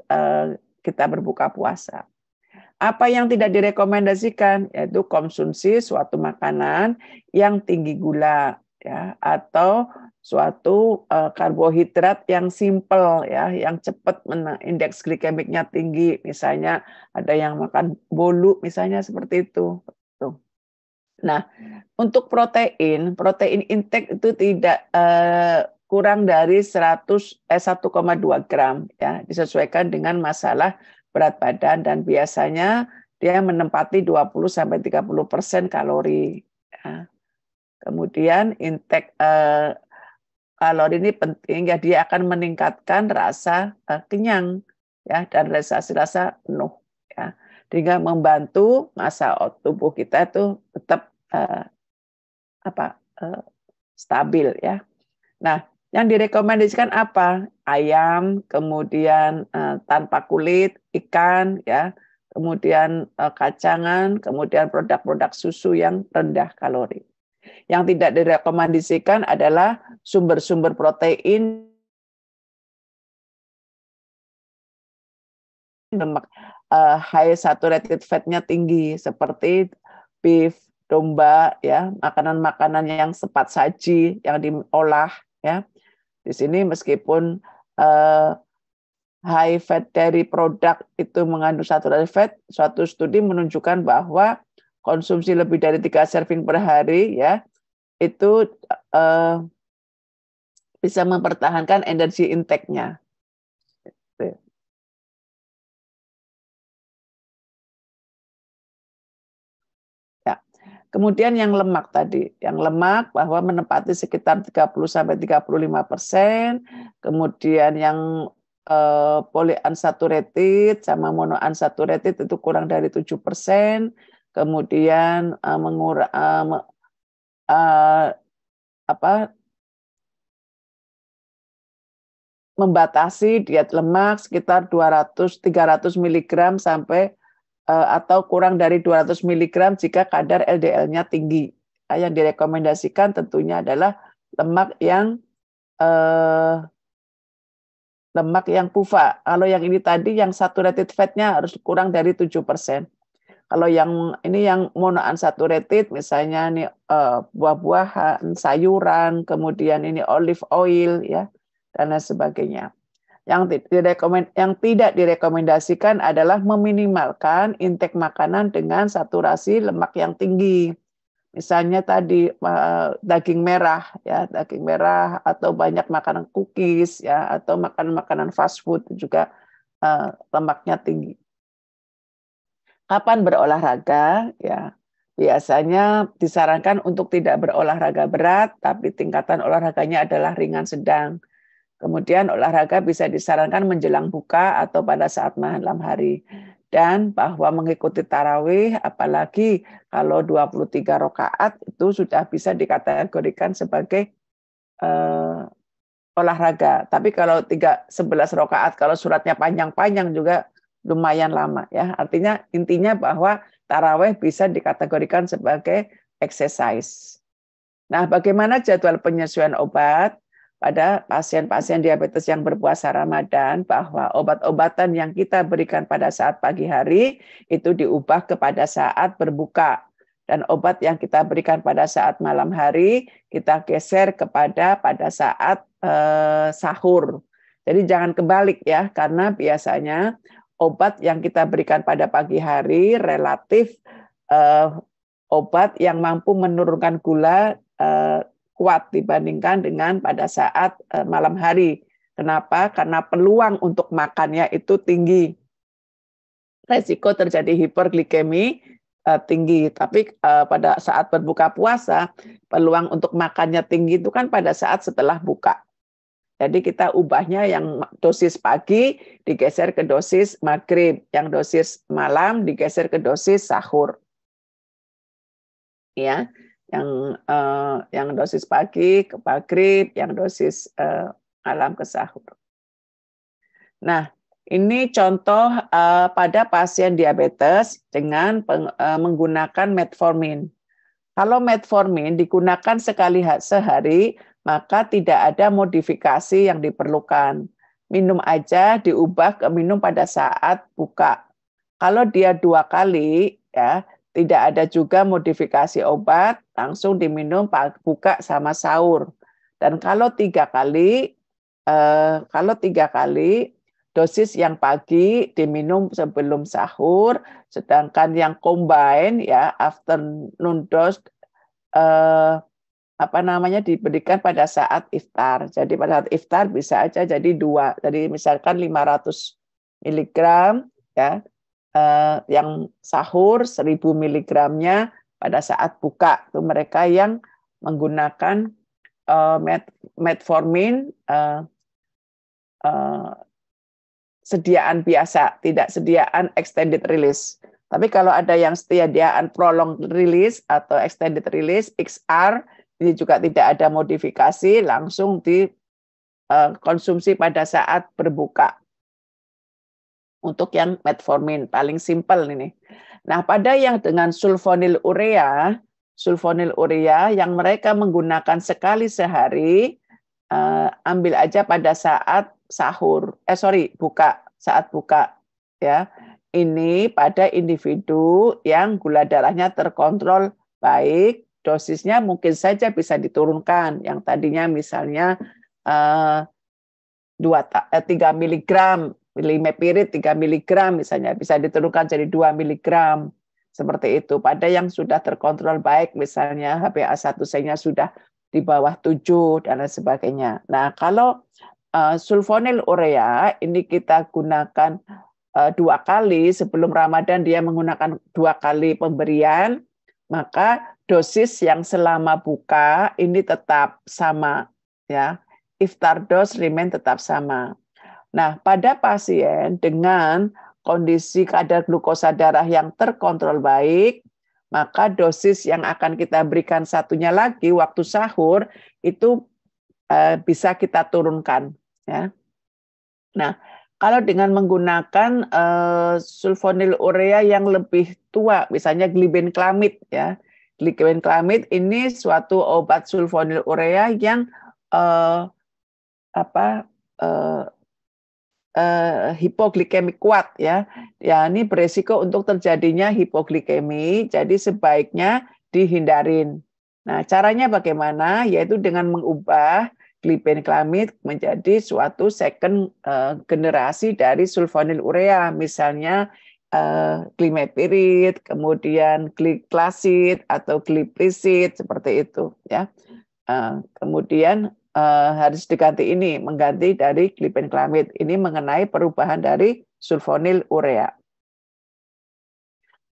kita berbuka puasa. Apa yang tidak direkomendasikan yaitu konsumsi suatu makanan yang tinggi gula ya atau suatu karbohidrat yang simple ya, yang cepat indeks glikemiknya tinggi, misalnya ada yang makan bolu misalnya seperti itu. Nah, untuk protein intake itu tidak kurang dari 1,2 gram ya, disesuaikan dengan masalah berat badan dan biasanya dia menempati 20-30% kalori. Ya. Kemudian intake kalori ini penting ya, dia akan meningkatkan rasa kenyang ya dan rasa penuh ya, sehingga membantu masa tubuh kita itu tetap stabil ya. Nah, yang direkomendasikan apa? Ayam, kemudian tanpa kulit, ikan, ya, kemudian kacangan, kemudian produk-produk susu yang rendah kalori. Yang tidak direkomendasikan adalah sumber-sumber protein lemak high saturated fat-nya tinggi seperti beef, domba, ya, makanan-makanan yang cepat saji, yang diolah, ya. Di sini meskipun high fat dari produk itu mengandung saturated fat, suatu studi menunjukkan bahwa konsumsi lebih dari 3 serving per hari ya itu bisa mempertahankan energi intake-nya. Ya. Kemudian yang lemak tadi, yang lemak bahwa menempati sekitar 30-35%, kemudian yang polyunsaturated sama monounsaturated itu kurang dari 7%, kemudian membatasi diet lemak sekitar 200-300 mg sampai atau kurang dari 200 mg jika kadar LDL-nya tinggi. Yang direkomendasikan tentunya adalah lemak yang PUFA. Kalau yang ini tadi yang saturated fat-nya harus kurang dari 7%. Kalau yang ini yang monounsaturated misalnya nih buah-buahan, sayuran, kemudian ini olive oil ya dan lain sebagainya. Yang tidak direkomendasikan adalah meminimalkan intake makanan dengan saturasi lemak yang tinggi. Misalnya tadi daging merah ya, daging merah atau banyak makanan cookies ya atau makanan-makanan fast food juga lemaknya tinggi. Kapan berolahraga ya? Biasanya disarankan untuk tidak berolahraga berat, tapi tingkatan olahraganya adalah ringan sedang. Kemudian olahraga bisa disarankan menjelang buka atau pada saat malam hari. Dan bahwa mengikuti tarawih, apalagi kalau 23 rakaat itu sudah bisa dikategorikan sebagai olahraga. Tapi kalau 11 rakaat, kalau suratnya panjang-panjang juga lumayan lama ya. Artinya intinya bahwa tarawih bisa dikategorikan sebagai exercise. Nah, bagaimana jadwal penyesuaian obat? Pada pasien-pasien diabetes yang berpuasa Ramadan, bahwa obat-obatan yang kita berikan pada saat pagi hari itu diubah kepada saat berbuka. Dan obat yang kita berikan pada saat malam hari, kita geser kepada pada saat sahur. Jadi jangan kebalik ya, karena biasanya obat yang kita berikan pada pagi hari relatif obat yang mampu menurunkan gula kuat dibandingkan dengan pada saat malam hari. Kenapa? Karena peluang untuk makannya itu tinggi. Resiko terjadi hiperglikemi tinggi. Tapi pada saat berbuka puasa, peluang untuk makannya tinggi itu kan pada saat setelah buka. Jadi kita ubahnya yang dosis pagi digeser ke dosis maghrib, yang dosis malam digeser ke dosis sahur. Ya. Yang dosis pagi ke maghrib, yang dosis malam ke sahur. Nah, Ini contoh pada pasien diabetes dengan menggunakan metformin. Kalau metformin digunakan sekali sehari, maka tidak ada modifikasi yang diperlukan. Minum aja diubah ke minum pada saat buka. Kalau dia 2 kali, ya tidak ada juga modifikasi obat, langsung diminum buka sama sahur. Dan kalau 3 kali, dosis yang pagi diminum sebelum sahur, sedangkan yang combine ya afternoon dose diberikan pada saat iftar. Jadi pada saat iftar bisa aja jadi 2. Jadi misalkan 500 mg ya. Yang sahur 1000 mg-nya pada saat buka. Itu mereka yang menggunakan metformin sediaan biasa, tidak sediaan extended release. Tapi kalau ada yang sediaan prolonged release atau extended release, XR, ini juga tidak ada modifikasi, langsung dikonsumsi pada saat berbuka. Untuk yang metformin, paling simpel ini. Nah, pada yang dengan sulfonylurea yang mereka menggunakan sekali sehari, ambil aja pada saat buka, saat buka ya. Ini pada individu yang gula darahnya terkontrol baik, dosisnya mungkin saja bisa diturunkan. Yang tadinya misalnya 3 mg, limepirid 3 mg misalnya bisa diturunkan jadi 2 mg. Seperti itu. Pada yang sudah terkontrol baik, misalnya HbA1c-nya sudah di bawah 7 dan lain sebagainya. Nah, kalau sulfonylurea ini kita gunakan 2 kali sebelum Ramadan, dia menggunakan 2 kali pemberian, maka dosis yang selama buka ini tetap sama ya. Iftar dose remain tetap sama. Nah, pada pasien dengan kondisi kadar glukosa darah yang terkontrol baik, maka dosis yang akan kita berikan satunya lagi waktu sahur itu bisa kita turunkan. Ya. Nah, kalau dengan menggunakan sulfonylurea yang lebih tua, misalnya glibenclamid, ya, glibenclamid ini suatu obat sulfonylurea yang hipoglikemik kuat ya. Ya, ini beresiko untuk terjadinya hipoglikemi, jadi sebaiknya dihindarin. Nah, caranya bagaimana? Yaitu dengan mengubah glibenclamid menjadi suatu second generasi dari sulfonylurea, misalnya glimepirid, kemudian gliclazid atau glipizid seperti itu ya. Kemudian harus diganti ini, mengganti dari glibenclamid. Ini mengenai perubahan dari sulfonylurea.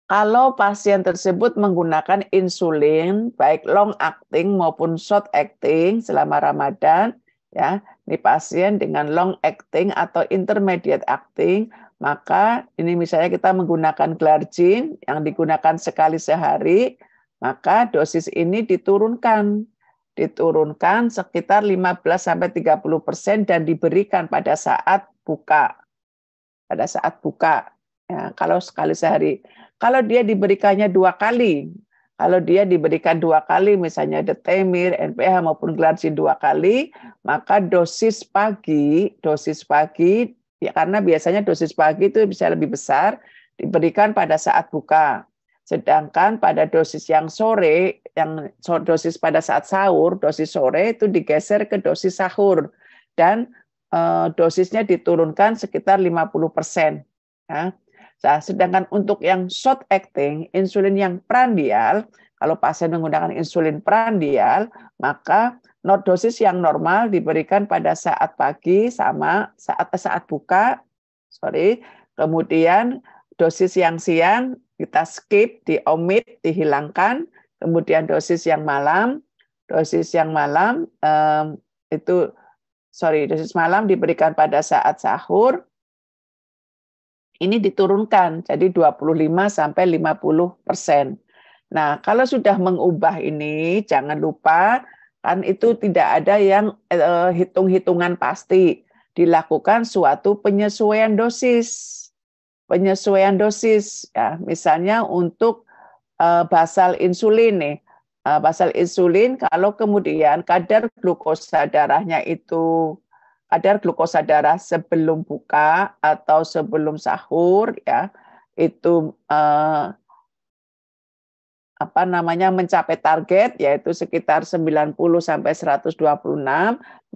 Kalau pasien tersebut menggunakan insulin, baik long acting maupun short acting selama Ramadan, ya, ini pasien dengan long acting atau intermediate acting, maka ini misalnya kita menggunakan glargine yang digunakan sekali sehari, maka dosis ini diturunkan sekitar 15-30% dan diberikan pada saat buka. Ya, kalau sekali sehari. Kalau dia diberikannya 2 kali, misalnya detemir, NPH maupun glargine 2 kali, maka dosis pagi ya, karena biasanya dosis pagi itu bisa lebih besar, diberikan pada saat buka. Sedangkan pada dosis yang sore, dosis pada saat sahur, dosis sore itu digeser ke dosis sahur dan dosisnya diturunkan sekitar 50%. Ya. Nah, sedangkan untuk yang short acting, insulin yang prandial, kalau pasien menggunakan insulin prandial, maka dosis yang normal diberikan pada saat pagi sama saat buka, kemudian dosis yang siang kita skip, diomit, dihilangkan, kemudian dosis malam diberikan pada saat sahur, ini diturunkan jadi 25-50%. Nah, kalau sudah mengubah ini, jangan lupa kan itu tidak ada yang hitung-hitungan pasti. dilakukan suatu penyesuaian dosis. Penyesuaian dosis, ya, misalnya untuk basal insulin nih. Basal insulin kalau kemudian kadar glukosa darahnya itu kadar glukosa darah sebelum buka atau sebelum sahur ya itu mencapai target yaitu sekitar 90 sampai 126,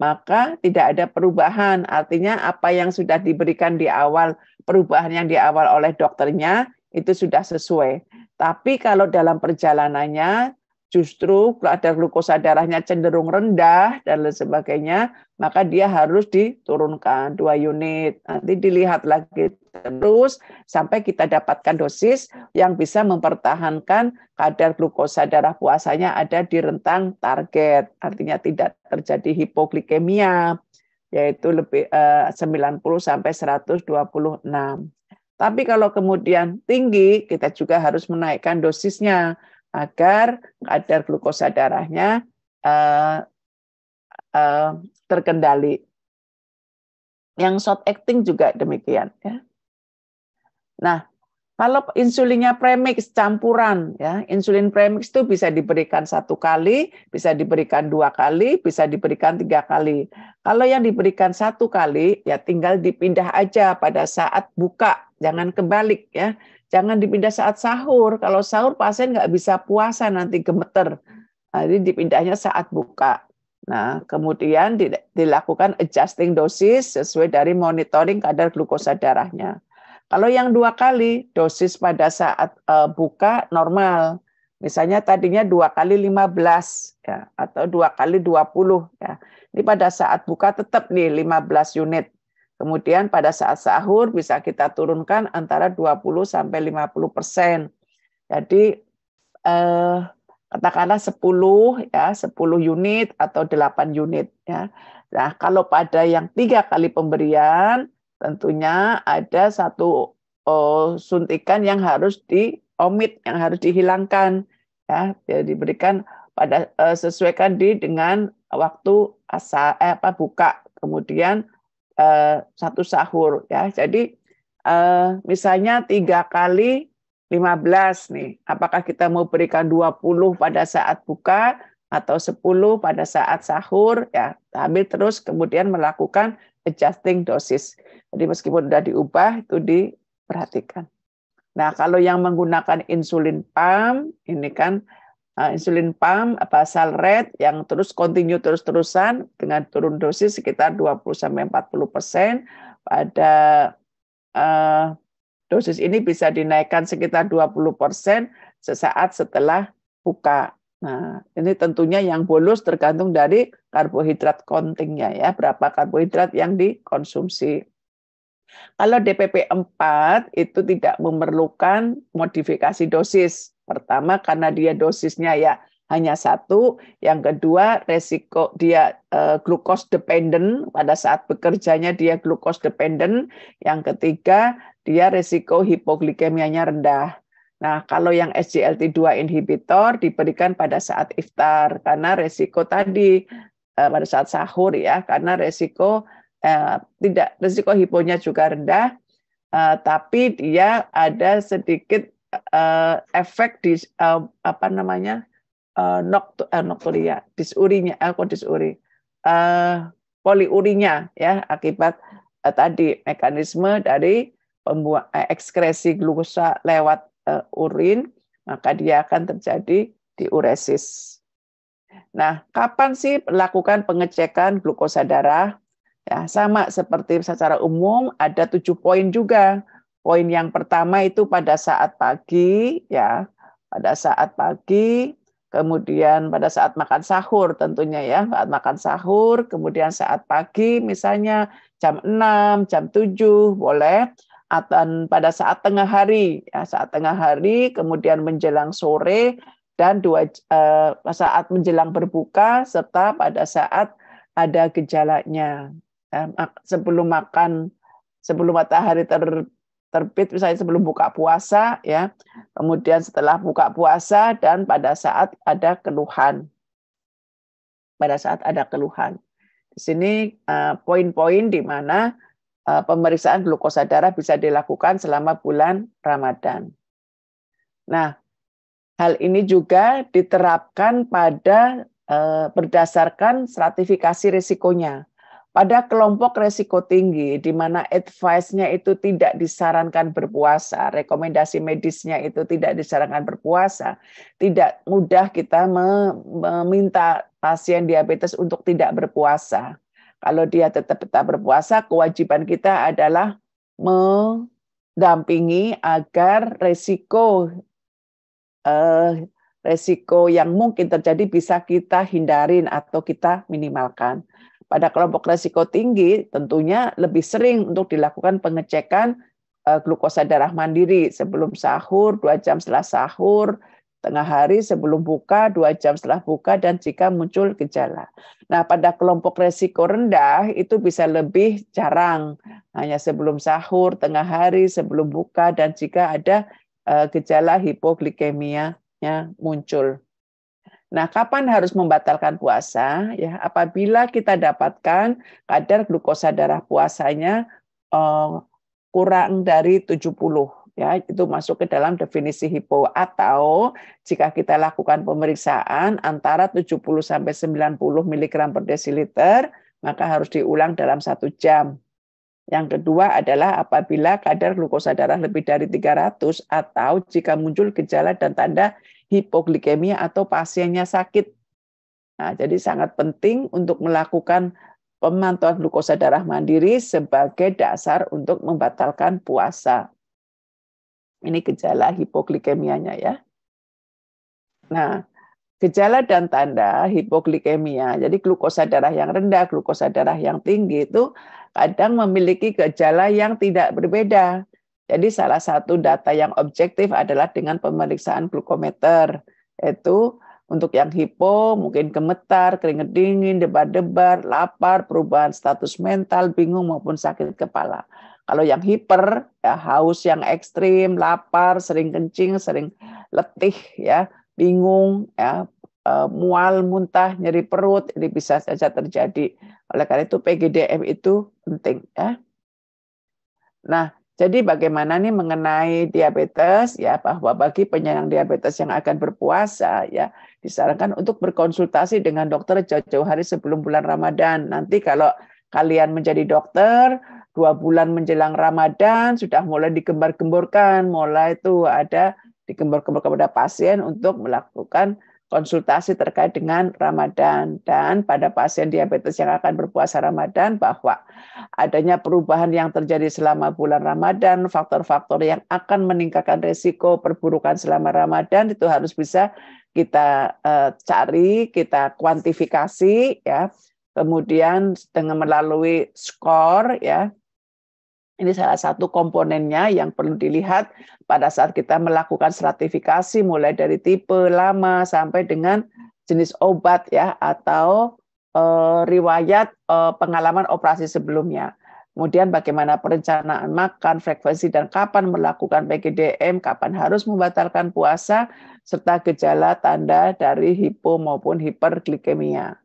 maka tidak ada perubahan. Artinya apa yang sudah diberikan di awal, perubahan yang di awal oleh dokternya itu sudah sesuai. Tapi kalau dalam perjalanannya justru kadar glukosa darahnya cenderung rendah dan lain sebagainya, maka dia harus diturunkan 2 unit. Nanti dilihat lagi terus sampai kita dapatkan dosis yang bisa mempertahankan kadar glukosa darah puasanya ada di rentang target. Artinya tidak terjadi hipoglikemia, yaitu lebih 90 sampai 126. Tapi kalau kemudian tinggi, kita juga harus menaikkan dosisnya agar kadar glukosa darahnya terkendali. Yang short acting juga demikian. Ya. Nah, kalau insulinnya premix campuran, ya, insulin premix itu bisa diberikan 1 kali, bisa diberikan 2 kali, bisa diberikan 3 kali. Kalau yang diberikan 1 kali, ya tinggal dipindah aja pada saat buka, jangan kebalik ya. Jangan dipindah saat sahur. Kalau sahur pasien nggak bisa puasa nanti gemeter. Jadi dipindahnya saat buka. Nah, kemudian dilakukan adjusting dosis sesuai dari monitoring kadar glukosa darahnya. Kalau yang 2 kali, dosis pada saat buka normal. Misalnya tadinya 2 kali 15 ya, atau 2 kali 20 ya. Ini pada saat buka tetap nih 15 unit. Kemudian pada saat sahur bisa kita turunkan antara 20 sampai 50%. Jadi katakanlah 10 ya, 10 unit atau 8 unit ya. Nah, kalau pada yang 3 kali pemberian tentunya ada 1 suntikan yang harus diomit, yang harus dihilangkan ya, diberikan pada sesuaikan dengan waktu buka, kemudian 1 sahur ya. Jadi misalnya 3 kali 15 nih. Apakah kita mau berikan 20 pada saat buka atau 10 pada saat sahur ya. Sambil terus kemudian melakukan adjusting dosis. Jadi meskipun sudah diubah itu diperhatikan. Nah, kalau yang menggunakan insulin pump ini kan insulin pump basal rate yang terus continue terus-terusan dengan turun dosis sekitar 20-40%. Pada dosis ini bisa dinaikkan sekitar 20% sesaat setelah buka. Nah, ini tentunya yang bolus tergantung dari karbohidrat counting-nya ya, berapa karbohidrat yang dikonsumsi. Kalau DPP-4 itu tidak memerlukan modifikasi dosis. Pertama karena dia dosisnya ya hanya 1, yang kedua resiko dia glucose dependent, pada saat bekerjanya dia glucose dependent, yang ketiga dia resiko hipoglikemianya rendah. Nah, kalau yang SGLT2 inhibitor diberikan pada saat iftar karena resiko tadi pada saat sahur ya, karena resiko resiko hiponya juga rendah, tapi dia ada sedikit efek di nokturia, poliurinya ya, akibat tadi mekanisme dari ekskresi glukosa lewat urin, maka dia akan terjadi diuresis. Nah, kapan sih melakukan pengecekan glukosa darah? Ya, sama seperti secara umum ada 7 poin juga. Poin yang pertama itu pada saat pagi ya, pada saat pagi, kemudian pada saat makan sahur tentunya ya, saat makan sahur, kemudian saat pagi misalnya jam 6, jam 7 boleh, atau pada saat tengah hari ya, saat tengah hari, kemudian menjelang sore dan saat menjelang berbuka serta pada saat ada gejalanya. Sebelum makan, sebelum matahari terbit, misalnya sebelum buka puasa ya, kemudian setelah buka puasa dan pada saat ada keluhan. Di sini poin-poin di mana pemeriksaan glukosa darah bisa dilakukan selama bulan Ramadan. Nah, hal ini juga diterapkan pada berdasarkan stratifikasi risikonya. Pada kelompok risiko tinggi, di mana advice-nya itu tidak disarankan berpuasa, rekomendasi medisnya itu tidak disarankan berpuasa, tidak mudah kita meminta pasien diabetes untuk tidak berpuasa. Kalau dia tetap berpuasa, kewajiban kita adalah mendampingi agar resiko yang mungkin terjadi bisa kita hindarin atau kita minimalkan. Pada kelompok risiko tinggi tentunya lebih sering untuk dilakukan pengecekan glukosa darah mandiri sebelum sahur, 2 jam setelah sahur, tengah hari sebelum buka, 2 jam setelah buka, dan jika muncul gejala. Nah, pada kelompok risiko rendah itu bisa lebih jarang, hanya sebelum sahur, tengah hari, sebelum buka, dan jika ada gejala hipoglikemianya muncul. Nah, kapan harus membatalkan puasa? Ya, apabila kita dapatkan kadar glukosa darah puasanya kurang dari 70, ya, itu masuk ke dalam definisi hipo, atau jika kita lakukan pemeriksaan antara 70 sampai 90 mg per desiliter, maka harus diulang dalam 1 jam. Yang kedua adalah apabila kadar glukosa darah lebih dari 300 atau jika muncul gejala dan tanda hipoglikemia atau pasiennya sakit. Nah, jadi sangat penting untuk melakukan pemantauan glukosa darah mandiri sebagai dasar untuk membatalkan puasa. Ini gejala hipoglikemianya ya. Nah, gejala dan tanda hipoglikemia, jadi glukosa darah yang rendah, glukosa darah yang tinggi itu kadang memiliki gejala yang tidak berbeda. Jadi salah satu data yang objektif adalah dengan pemeriksaan glukometer, yaitu untuk yang hipo mungkin gemetar, keringat dingin, debar-debar, lapar, perubahan status mental, bingung maupun sakit kepala. Kalau yang hiper, ya haus yang ekstrim, lapar, sering kencing, sering letih, ya, bingung, ya, mual, muntah, nyeri perut, ini bisa saja terjadi. Oleh karena itu PGDM itu penting, ya. Nah, jadi bagaimana nih mengenai diabetes, ya, bahwa bagi penyandang diabetes yang akan berpuasa, ya, disarankan untuk berkonsultasi dengan dokter jauh-jauh hari sebelum bulan Ramadan. Nanti kalau kalian menjadi dokter 2 bulan menjelang Ramadan sudah mulai digembar-gemborkan, mulai itu ada digembor-gembor kepada pasien untuk melakukan konsultasi terkait dengan Ramadan. Dan pada pasien diabetes yang akan berpuasa Ramadan, bahwa adanya perubahan yang terjadi selama bulan Ramadan, faktor-faktor yang akan meningkatkan risiko perburukan selama Ramadan itu harus bisa kita cari, kita kuantifikasi, ya. Kemudian dengan melalui skor, ya. Ini salah satu komponennya yang perlu dilihat pada saat kita melakukan stratifikasi mulai dari tipe, lama, sampai dengan jenis obat, ya, atau riwayat pengalaman operasi sebelumnya. Kemudian bagaimana perencanaan makan, frekuensi, dan kapan melakukan PGDM, kapan harus membatalkan puasa, serta gejala tanda dari hipo maupun hiperglikemia.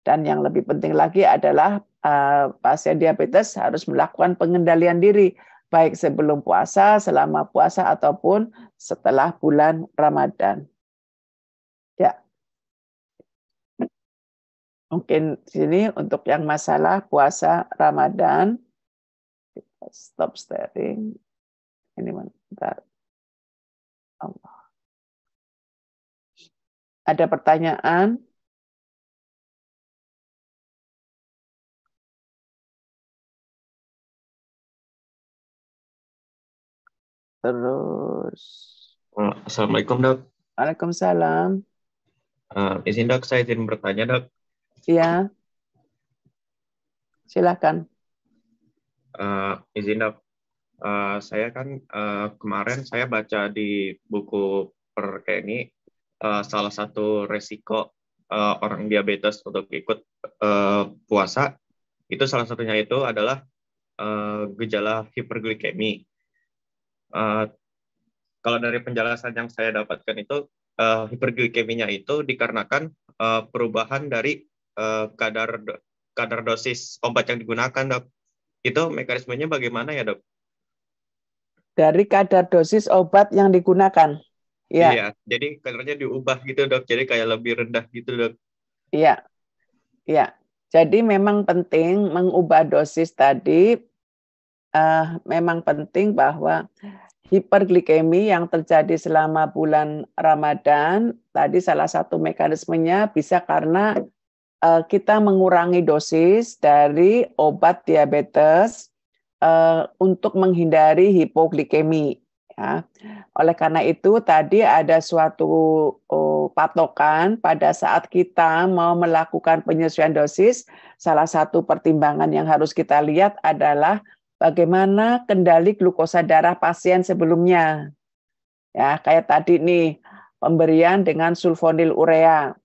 Dan yang lebih penting lagi adalah pasien diabetes harus melakukan pengendalian diri, baik sebelum puasa, selama puasa, ataupun setelah bulan Ramadan. Ya, mungkin sini untuk yang masalah puasa Ramadan. Stop sharing. Ini bentar. Allah. Ada pertanyaan? Terus. Assalamualaikum, Dok. Waalaikumsalam. Izin, Dok, saya izin bertanya, Dok. Iya. Silakan. Izin, Dok. Saya kan kemarin saya baca di buku Perkeni, salah satu resiko orang diabetes untuk ikut puasa, itu salah satunya itu adalah gejala hiperglikemi. Kalau dari penjelasan yang saya dapatkan itu, hiperglikeminya itu dikarenakan perubahan dari kadar kadar dosis obat yang digunakan, Dok. Itu mekanismenya bagaimana ya, Dok? Dari kadar dosis obat yang digunakan. Ya. Iya, jadi kadarnya diubah gitu, Dok. Jadi kayak lebih rendah gitu, Dok. Iya. Ya. Jadi memang penting mengubah dosis tadi. Memang penting bahwa hiperglikemi yang terjadi selama bulan Ramadan, tadi salah satu mekanismenya bisa karena kita mengurangi dosis dari obat diabetes untuk menghindari hipoglikemi. Ya. Oleh karena itu tadi ada suatu patokan pada saat kita mau melakukan penyesuaian dosis, salah satu pertimbangan yang harus kita lihat adalah bagaimana kendali glukosa darah pasien sebelumnya. Ya, kayak tadi nih, pemberian dengan sulfonil urea.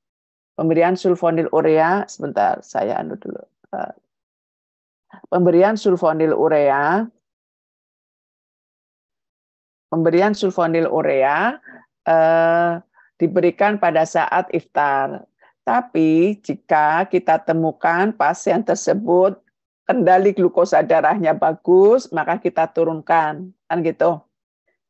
Pemberian sulfonil urea, sebentar, saya dulu. Pemberian sulfonil urea. Pemberian sulfonil urea diberikan pada saat iftar. Tapi jika kita temukan pasien tersebut kendali glukosa darahnya bagus, maka kita turunkan, kan gitu.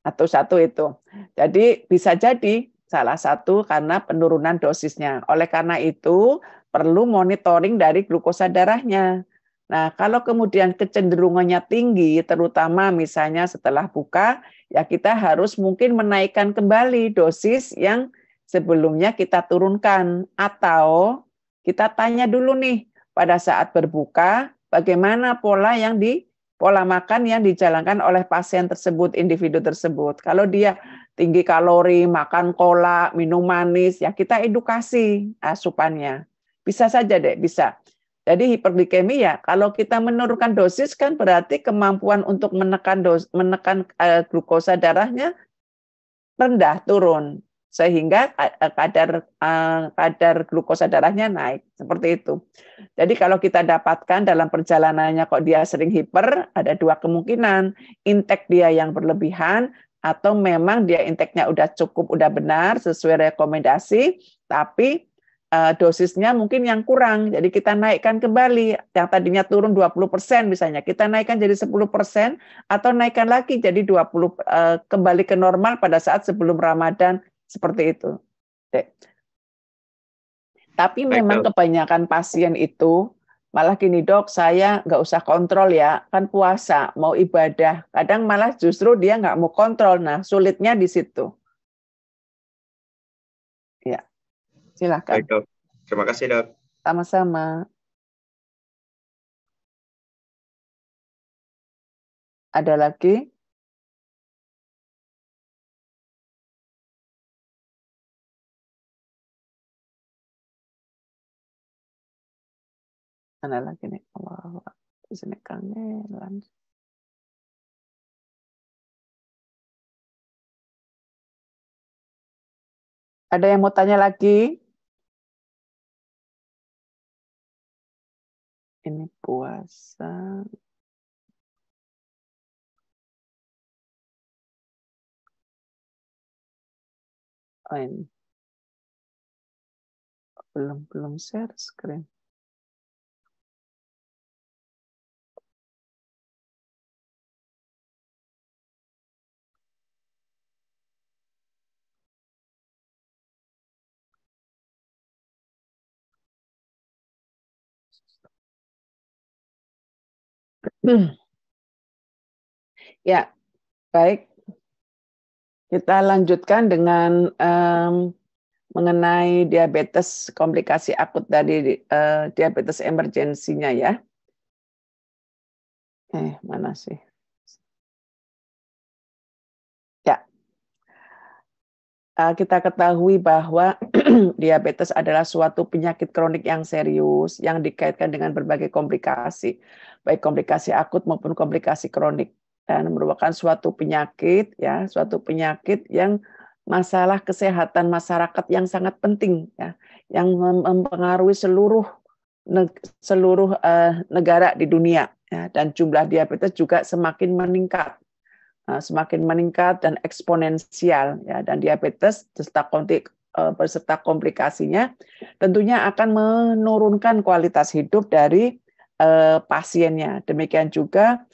Atau satu itu. Jadi bisa jadi salah satu karena penurunan dosisnya. Oleh karena itu perlu monitoring dari glukosa darahnya. Nah, kalau kemudian kecenderungannya tinggi, terutama misalnya setelah buka, ya kita harus mungkin menaikkan kembali dosis yang sebelumnya kita turunkan. Atau kita tanya dulu nih, pada saat berbuka, bagaimana pola makan yang dijalankan oleh pasien tersebut, individu tersebut. Kalau dia tinggi kalori, makan kolak, minum manis, ya kita edukasi asupannya. Bisa saja deh, bisa. Jadi hiperglikemi ya, kalau kita menurunkan dosis kan berarti kemampuan untuk menekan glukosa darahnya rendah, turun. Sehingga kadar glukosa darahnya naik, seperti itu. Jadi kalau kita dapatkan dalam perjalanannya kok dia sering hiper, ada dua kemungkinan, intake dia yang berlebihan, atau memang dia intake-nya udah cukup, udah benar, sesuai rekomendasi, tapi dosisnya mungkin yang kurang, jadi kita naikkan kembali, yang tadinya turun 20% misalnya, kita naikkan jadi 10%, atau naikkan lagi jadi 20%, kembali ke normal pada saat sebelum Ramadan, seperti itu. Tapi memang kebanyakan pasien itu malah gini, Dok, saya nggak usah kontrol ya, kan puasa, mau ibadah. Kadang malah justru dia nggak mau kontrol. Nah, sulitnya di situ. Ya, silakan. Baik, Dok. Terima kasih, Dok. Sama-sama. Ada lagi? Mana lagi nih? Allah, di sini kangen. Ada yang mau tanya lagi? Ini puasa. Oh, ini. Belum share screen. Ya, baik. Kita lanjutkan dengan mengenai diabetes komplikasi akut dari diabetes emergensinya ya. Mana sih? Ya. Kita ketahui bahwa diabetes adalah suatu penyakit kronik yang serius yang dikaitkan dengan berbagai komplikasi, baik komplikasi akut maupun komplikasi kronik, dan merupakan suatu penyakit yang masalah kesehatan masyarakat yang sangat penting ya, yang mempengaruhi seluruh negara di dunia ya, dan jumlah diabetes juga semakin meningkat dan eksponensial ya, dan diabetes beserta komplikasinya, tentunya akan menurunkan kualitas hidup dari pasiennya. Demikian juga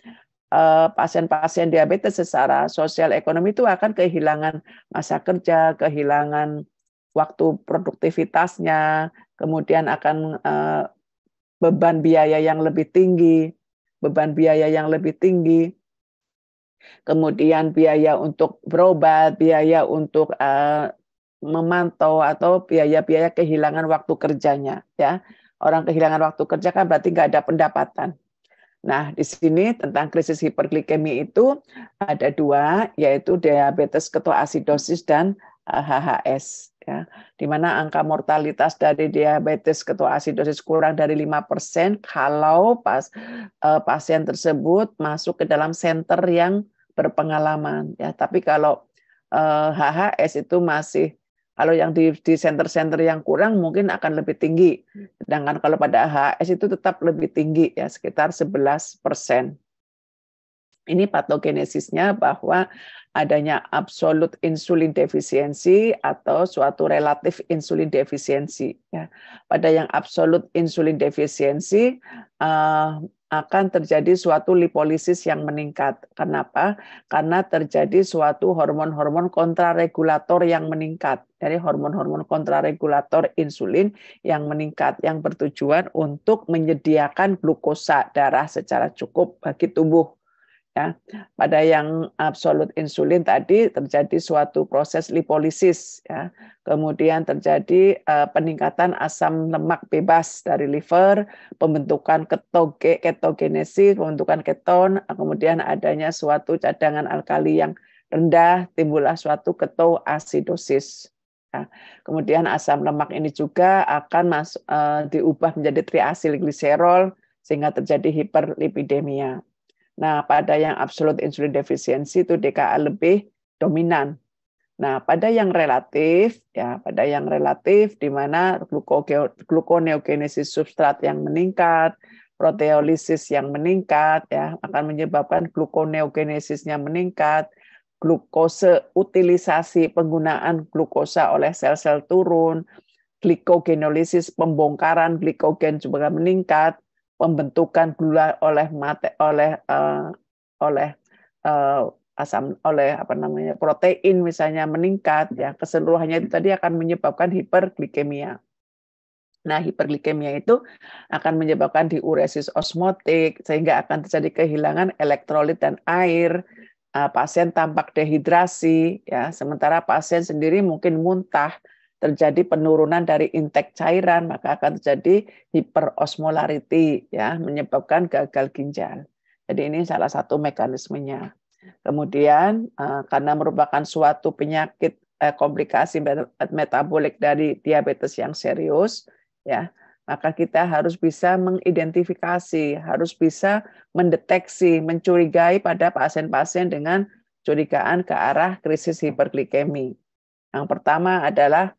pasien-pasien diabetes secara sosial ekonomi itu akan kehilangan masa kerja, kehilangan waktu produktivitasnya, kemudian akan beban biaya yang lebih tinggi, kemudian biaya untuk berobat, biaya untuk memantau, atau biaya-biaya kehilangan waktu kerjanya. Ya, orang kehilangan waktu kerja kan berarti nggak ada pendapatan. Nah, di sini tentang krisis hiperglikemi itu ada dua, yaitu diabetes ketoasidosis dan HHS. Ya, di mana angka mortalitas dari diabetes ketoasidosis kurang dari 5% kalau pasien tersebut masuk ke dalam center yang berpengalaman. Ya, tapi kalau HHS itu masih, kalau yang di center-center yang kurang mungkin akan lebih tinggi. Sedangkan kalau pada HHS itu tetap lebih tinggi, ya sekitar 11%. Ini patogenesisnya bahwa adanya absolute insulin defisiensi atau suatu relatif insulin defisiensi. Ya. Pada yang absolute insulin defisiensi akan terjadi suatu lipolisis yang meningkat. Kenapa? Karena terjadi suatu hormon-hormon kontraregulator yang meningkat. Dari hormon-hormon kontraregulator insulin yang meningkat, yang bertujuan untuk menyediakan glukosa darah secara cukup bagi tubuh. Ya, pada yang absolut insulin tadi terjadi suatu proses lipolisis, ya. Kemudian terjadi peningkatan asam lemak bebas dari liver, pembentukan ketogenesis, pembentukan keton, kemudian adanya suatu cadangan alkali yang rendah, timbullah suatu ketoasidosis. Ya. Kemudian asam lemak ini juga akan diubah menjadi triasilgliserol sehingga terjadi hiperlipidemia. Nah, pada yang absolute insulin defisiensi itu DKA lebih dominan. Nah, pada yang relatif, di mana gluconeogenesis substrat yang meningkat, proteolisis yang meningkat, ya, akan menyebabkan gluconeogenesisnya meningkat, glukose utilisasi penggunaan glukosa oleh sel-sel turun, glikogenolisis pembongkaran glikogen juga meningkat, pembentukan gula oleh protein misalnya meningkat, ya, keseluruhannya itu tadi akan menyebabkan hiperglikemia. Nah, hiperglikemia itu akan menyebabkan diuresis osmotik sehingga akan terjadi kehilangan elektrolit dan air. Pasien tampak dehidrasi, ya, sementara pasien sendiri mungkin muntah. Terjadi penurunan dari intake cairan, maka akan terjadi hiperosmolarity, ya, menyebabkan gagal ginjal. Jadi ini salah satu mekanismenya. Kemudian karena merupakan suatu penyakit komplikasi metabolik dari diabetes yang serius, ya, maka kita harus bisa mengidentifikasi, harus bisa mendeteksi, mencurigai pada pasien-pasien dengan curigaan ke arah krisis hiperglikemi. Yang pertama adalah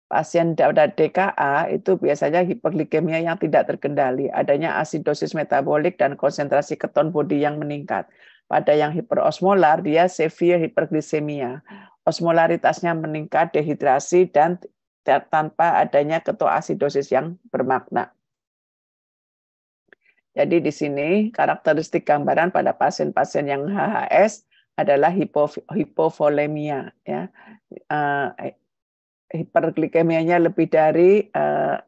pasien DKA itu biasanya hiperglikemia yang tidak terkendali, adanya asidosis metabolik dan konsentrasi keton bodi yang meningkat. Pada yang hiperosmolar, dia severe hiperglikemia. Osmolaritasnya meningkat, dehidrasi, dan tanpa adanya ketoasidosis yang bermakna. Jadi di sini karakteristik gambaran pada pasien-pasien yang HHS adalah hipovolemia, ya. Hiperglikemianya lebih dari 600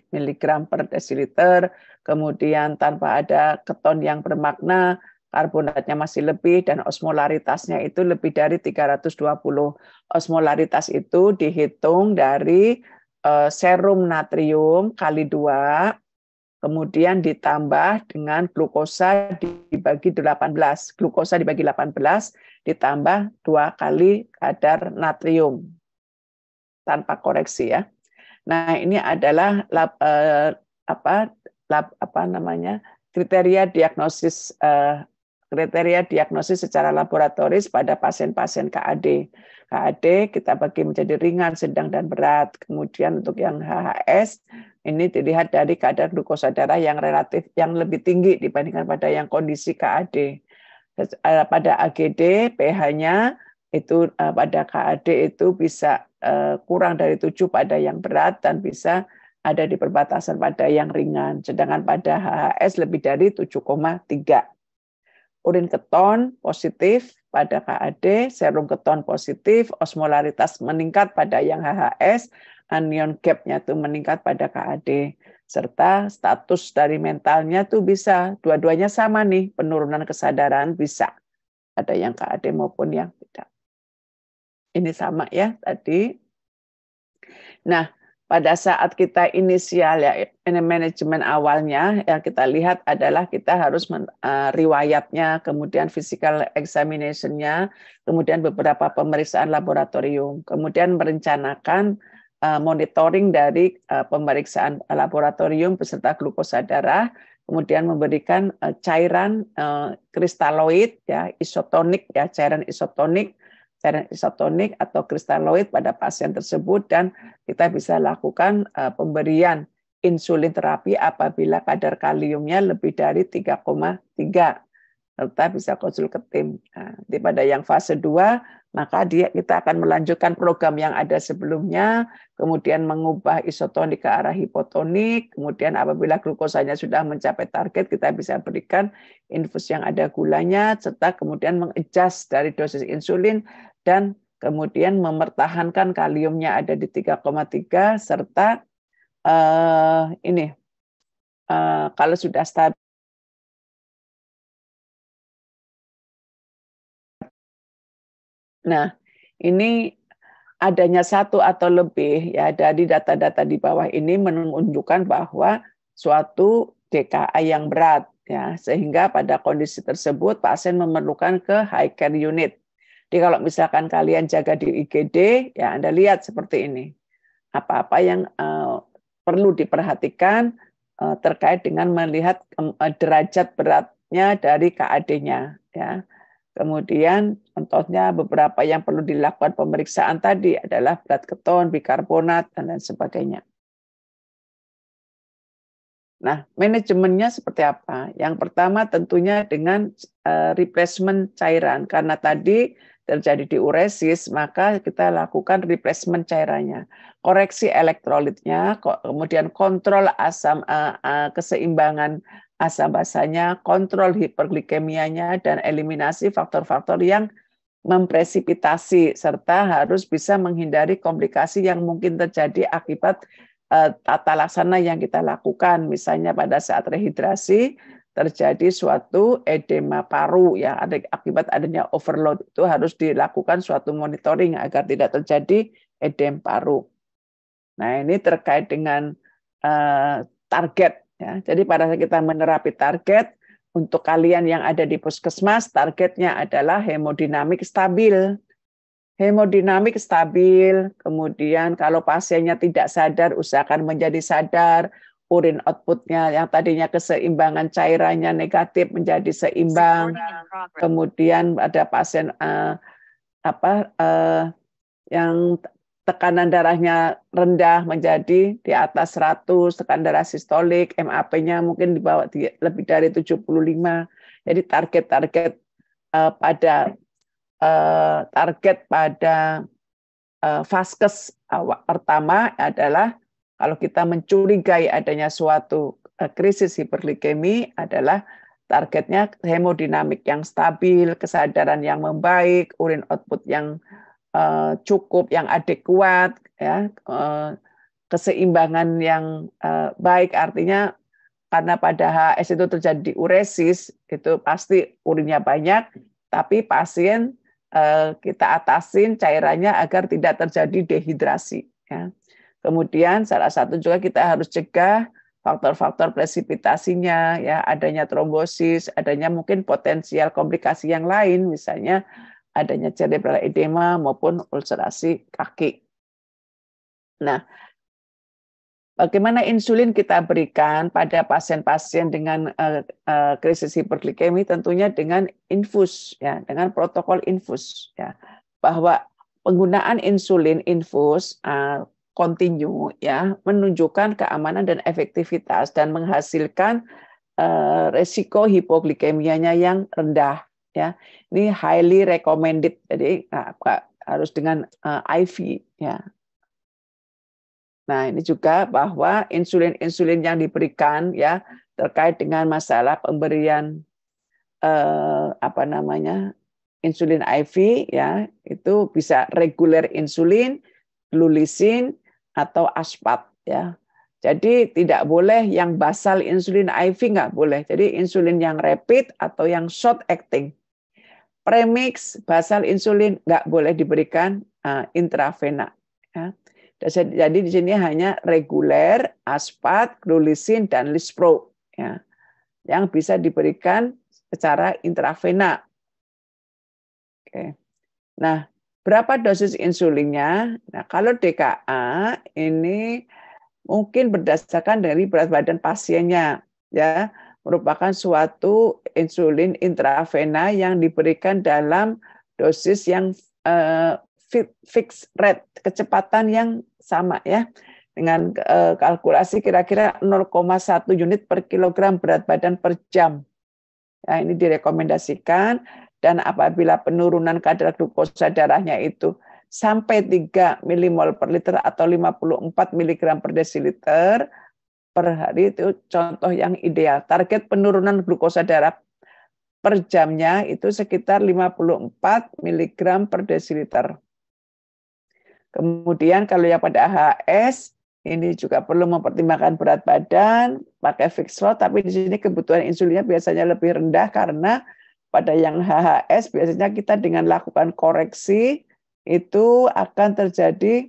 mg per desiliter, kemudian tanpa ada keton yang bermakna, karbonatnya masih lebih, dan osmolaritasnya itu lebih dari 320. Osmolaritas itu dihitung dari serum natrium kali 2, kemudian ditambah dengan glukosa dibagi 18. Glukosa dibagi 18 ditambah 2 kali kadar natrium tanpa koreksi, ya. Nah, ini adalah kriteria diagnosis secara laboratoris pada pasien-pasien KAD. KAD kita bagi menjadi ringan, sedang, dan berat. Kemudian untuk yang HHS ini dilihat dari kadar glukosa darah yang relatif yang lebih tinggi dibandingkan pada yang kondisi KAD. Pada AGD pH-nya itu pada KAD itu bisa kurang dari 7 pada yang berat dan bisa ada di perbatasan pada yang ringan. Sedangkan pada HHS lebih dari 7,3. Urin keton positif pada KAD, serum keton positif, osmolaritas meningkat pada yang HHS, anion gap-nya itu meningkat pada KAD. Serta status dari mentalnya tuh bisa, dua-duanya sama nih, penurunan kesadaran bisa. Ada yang KAD maupun yang tidak. Ini sama ya tadi. Nah, pada saat kita inisial ya manajemen awalnya yang kita lihat adalah kita harus riwayatnya, kemudian physical examination-nya, kemudian beberapa pemeriksaan laboratorium, kemudian merencanakan monitoring dari pemeriksaan laboratorium beserta glukosa darah, kemudian memberikan cairan kristaloid ya isotonik ya cairan isotonik atau kristaloid pada pasien tersebut, dan kita bisa lakukan pemberian insulin terapi apabila kadar kaliumnya lebih dari 3,3 serta bisa konsul ke tim. Nah, pada yang fase 2 maka kita akan melanjutkan program yang ada sebelumnya, kemudian mengubah isotonik ke arah hipotonik, kemudian apabila glukosanya sudah mencapai target kita bisa berikan infus yang ada gulanya, serta kemudian mengadjust dari dosis insulin dan kemudian mempertahankan kaliumnya ada di 3,3 serta kalau sudah stabil Nah, ini adanya satu atau lebih ya dari data-data di bawah ini menunjukkan bahwa suatu DKA yang berat ya, sehingga pada kondisi tersebut pasien memerlukan ke high care unit. Jadi kalau misalkan kalian jaga di IGD ya Anda lihat seperti ini. Apa-apa yang perlu diperhatikan terkait dengan melihat derajat beratnya dari KAD-nya ya. Kemudian contohnya beberapa yang perlu dilakukan pemeriksaan tadi adalah berat keton, bikarbonat, dan lain sebagainya. Nah, manajemennya seperti apa? Yang pertama tentunya dengan replacement cairan. Karena tadi terjadi diuresis, maka kita lakukan replacement cairannya. Koreksi elektrolitnya, kemudian kontrol asam keseimbangan asam basanya, kontrol hiperglikemianya, dan eliminasi faktor-faktor yang mempresipitasi, serta harus bisa menghindari komplikasi yang mungkin terjadi akibat tata laksana yang kita lakukan. Misalnya pada saat rehidrasi, terjadi suatu edema paru, ya, akibat adanya overload, itu harus dilakukan suatu monitoring agar tidak terjadi edem paru. Nah, ini terkait dengan target. Ya, jadi pada saat kita menerapi target, untuk kalian yang ada di puskesmas, targetnya adalah hemodinamik stabil. Hemodinamik stabil, kemudian kalau pasiennya tidak sadar, usahakan menjadi sadar, urin outputnya yang tadinya keseimbangan cairannya negatif menjadi seimbang, kemudian ada pasien yang tekanan darahnya rendah menjadi di atas 100, tekanan darah sistolik, MAP-nya mungkin di bawah lebih dari 75. Jadi target-target pada vaskes pertama adalah kalau kita mencurigai adanya suatu krisis hiperglikemi adalah targetnya hemodinamik yang stabil, kesadaran yang membaik, urin output yang cukup, yang adekuat, ya, keseimbangan yang baik, artinya karena pada HS itu terjadi diuresis, itu pasti urinnya banyak, tapi pasien kita atasin cairannya agar tidak terjadi dehidrasi. Ya. Kemudian salah satu juga kita harus cegah faktor-faktor presipitasinya, ya, adanya trombosis, adanya mungkin potensial komplikasi yang lain, misalnya adanya cerebral edema maupun ulcerasi kaki. Nah, bagaimana insulin kita berikan pada pasien-pasien dengan krisis hiperglikemi? Tentunya dengan infus, ya, dengan protokol infus, ya, bahwa penggunaan insulin infus kontinu, ya, menunjukkan keamanan dan efektivitas dan menghasilkan resiko hipoglikemianya yang rendah. ya. Ini highly recommended. Jadi harus dengan IV ya. Nah, ini juga bahwa insulin yang diberikan ya terkait dengan masalah pemberian insulin IV ya, itu bisa reguler insulin, glulisin atau aspat ya. Jadi tidak boleh yang basal insulin IV, nggak boleh. Jadi insulin yang rapid atau yang short acting. Premix, basal insulin nggak boleh diberikan intravena. Ya. Jadi di sini hanya reguler, aspat, glulisin, dan lispro. Ya. Yang bisa diberikan secara intravena. Oke. Nah, berapa dosis insulinnya? Nah, kalau DKA ini mungkin berdasarkan dari berat badan pasiennya, ya, merupakan suatu insulin intravena yang diberikan dalam dosis yang fixed rate, kecepatan yang sama ya, dengan kalkulasi kira-kira 0,1 unit per kilogram berat badan per jam. Ya, ini direkomendasikan, dan apabila penurunan kadar glukosa darahnya itu sampai 3 milimol per liter atau 54 mg per desiliter per hari, itu contoh yang ideal. Target penurunan glukosa darah per jamnya itu sekitar 54 mg per desiliter. Kemudian kalau yang pada AHS, ini juga perlu mempertimbangkan berat badan, pakai fixed load, tapi di sini kebutuhan insulinnya biasanya lebih rendah karena pada yang HHS biasanya kita dengan lakukan koreksi itu akan terjadi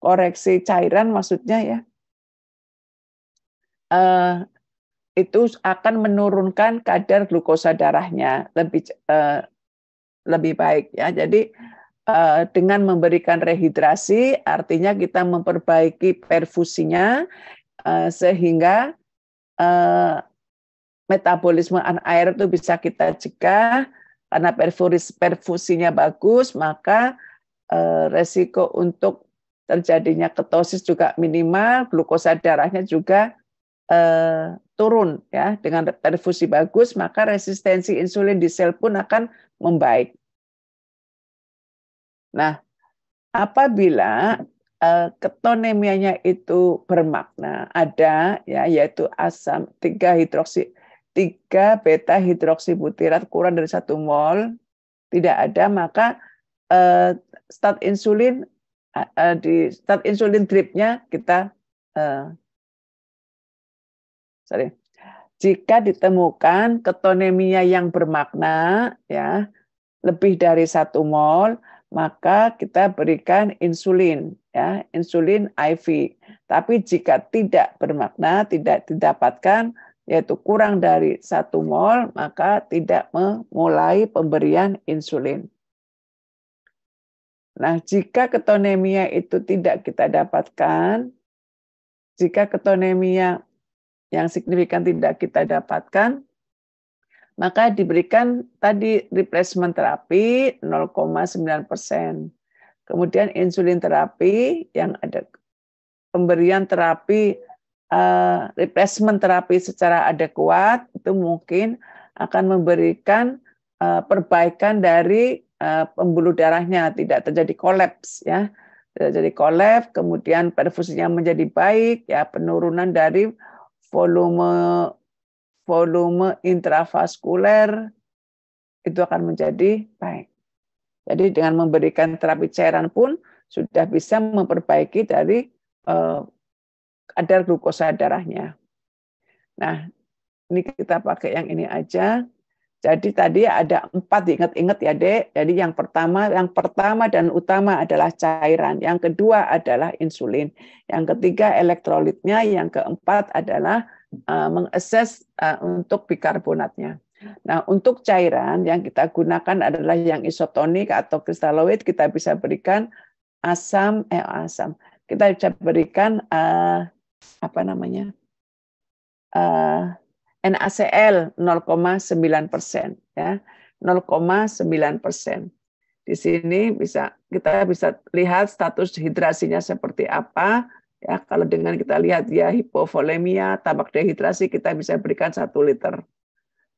koreksi cairan, maksudnya ya, itu akan menurunkan kadar glukosa darahnya lebih baik ya. Jadi dengan memberikan rehidrasi artinya kita memperbaiki perfusinya sehingga metabolisme anaerob itu bisa kita cegah. Karena perfusinya bagus, maka resiko untuk terjadinya ketosis juga minimal, glukosa darahnya juga turun ya. Dengan perfusi bagus, maka resistensi insulin di sel pun akan membaik. Nah, apabila ketonemianya itu bermakna ada ya, yaitu asam 3 beta hidroksibutirat kurang dari 1 mol, tidak ada, maka start insulin di start insulin dripnya kita jika ditemukan ketonemia yang bermakna ya lebih dari 1 mol, maka kita berikan insulin ya, insulin IV. Tapi jika tidak bermakna, tidak didapatkan, yaitu kurang dari 1 mol, maka tidak memulai pemberian insulin. Nah, jika ketonemia itu tidak kita dapatkan, jika ketonemia yang signifikan tidak kita dapatkan, maka diberikan tadi replacement terapi 0,9%. Kemudian insulin terapi yang ada pemberian terapi replacement terapi secara adekuat itu mungkin akan memberikan perbaikan dari pembuluh darahnya, tidak terjadi kolaps ya. Tidak terjadi kolaps, kemudian perfusinya menjadi baik ya, penurunan dari volume intravaskuler itu akan menjadi baik. Jadi dengan memberikan terapi cairan pun sudah bisa memperbaiki dari kadar glukosa darahnya. Nah, ini kita pakai yang ini aja. Jadi tadi ada 4, diingat-ingat ya Dek. Jadi yang pertama dan utama adalah cairan. Yang kedua adalah insulin. Yang ketiga elektrolitnya. Yang keempat adalah mengakses untuk bikarbonatnya. Nah, untuk cairan yang kita gunakan adalah yang isotonik atau kristaloid. Kita bisa berikan asam. Kita bisa berikan NaCl 0,9% ya, 0,9%. Di sini kita bisa lihat status hidrasinya seperti apa ya. Kalau dengan kita lihat ya hipovolemia, tabak dehidrasi, kita bisa berikan 1 liter.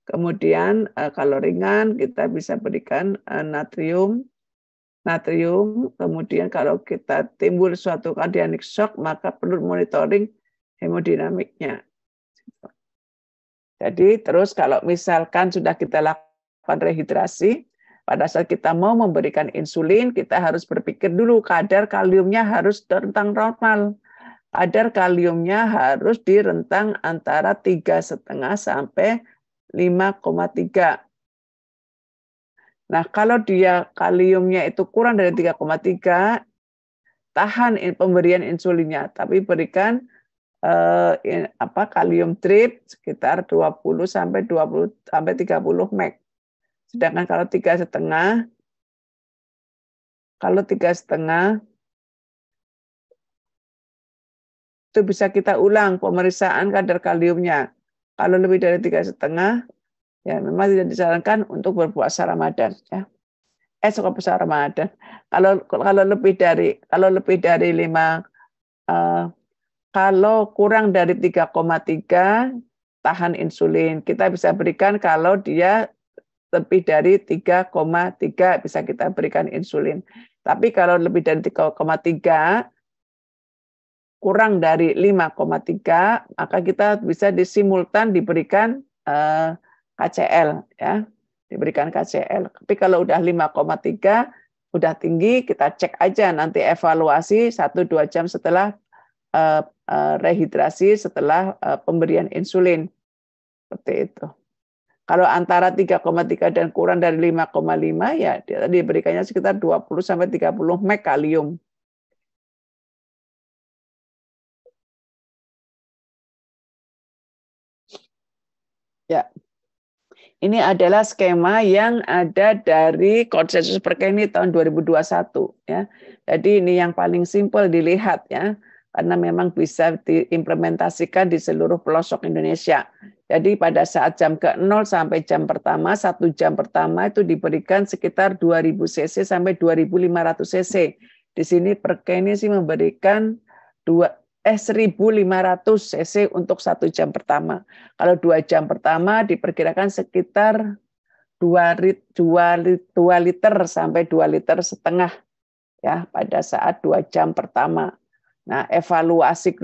Kemudian kalau ringan kita bisa berikan natrium. Kemudian kalau kita timbul suatu cardiac shock maka perlu monitoring hemodinamiknya. Jadi terus kalau misalkan sudah kita lakukan rehidrasi, pada saat kita mau memberikan insulin, kita harus berpikir dulu kadar kaliumnya harus rentang normal. Kadar kaliumnya harus di rentang antara 3,5 sampai 5,3. Nah, kalau dia kaliumnya itu kurang dari 3,3, tahan pemberian insulinnya, tapi berikan kalium trip sekitar 20 sampai 30 mg. Sedangkan kalau 3,5, itu bisa kita ulang pemeriksaan kadar kaliumnya. Kalau lebih dari 3,5, ya memang tidak disarankan untuk berpuasa Ramadan. Ya. Puasa Ramadan. Kalau lebih dari 5, kalau kurang dari 3,3, tahan insulin. Kita bisa berikan kalau dia lebih dari 3,3 bisa kita berikan insulin. Tapi kalau lebih dari 3,3, kurang dari 5,3, maka kita bisa disimultan diberikan KCL, ya, diberikan KCL. Tapi kalau udah 5,3, udah tinggi, kita cek aja nanti evaluasi 1-2 jam setelah rehidrasi, setelah pemberian insulin. Seperti itu. Kalau antara 3,3 dan kurang dari 5,5, ya diberikannya sekitar 20 sampai 30 mg kalium. Ya, ini adalah skema yang ada dari konsensus Perkeni tahun 2021. Ya, jadi ini yang paling simpel dilihat ya, karena memang bisa diimplementasikan di seluruh pelosok Indonesia. Jadi pada saat jam ke-0 sampai jam pertama, 1 jam pertama itu diberikan sekitar 2000 cc sampai 2500 cc. Di sini Perkeni sih memberikan 1.500 cc untuk 1 jam pertama. Kalau 2 jam pertama diperkirakan sekitar 2 liter sampai 2,5 liter ya pada saat 2 jam pertama. Nah, evaluasi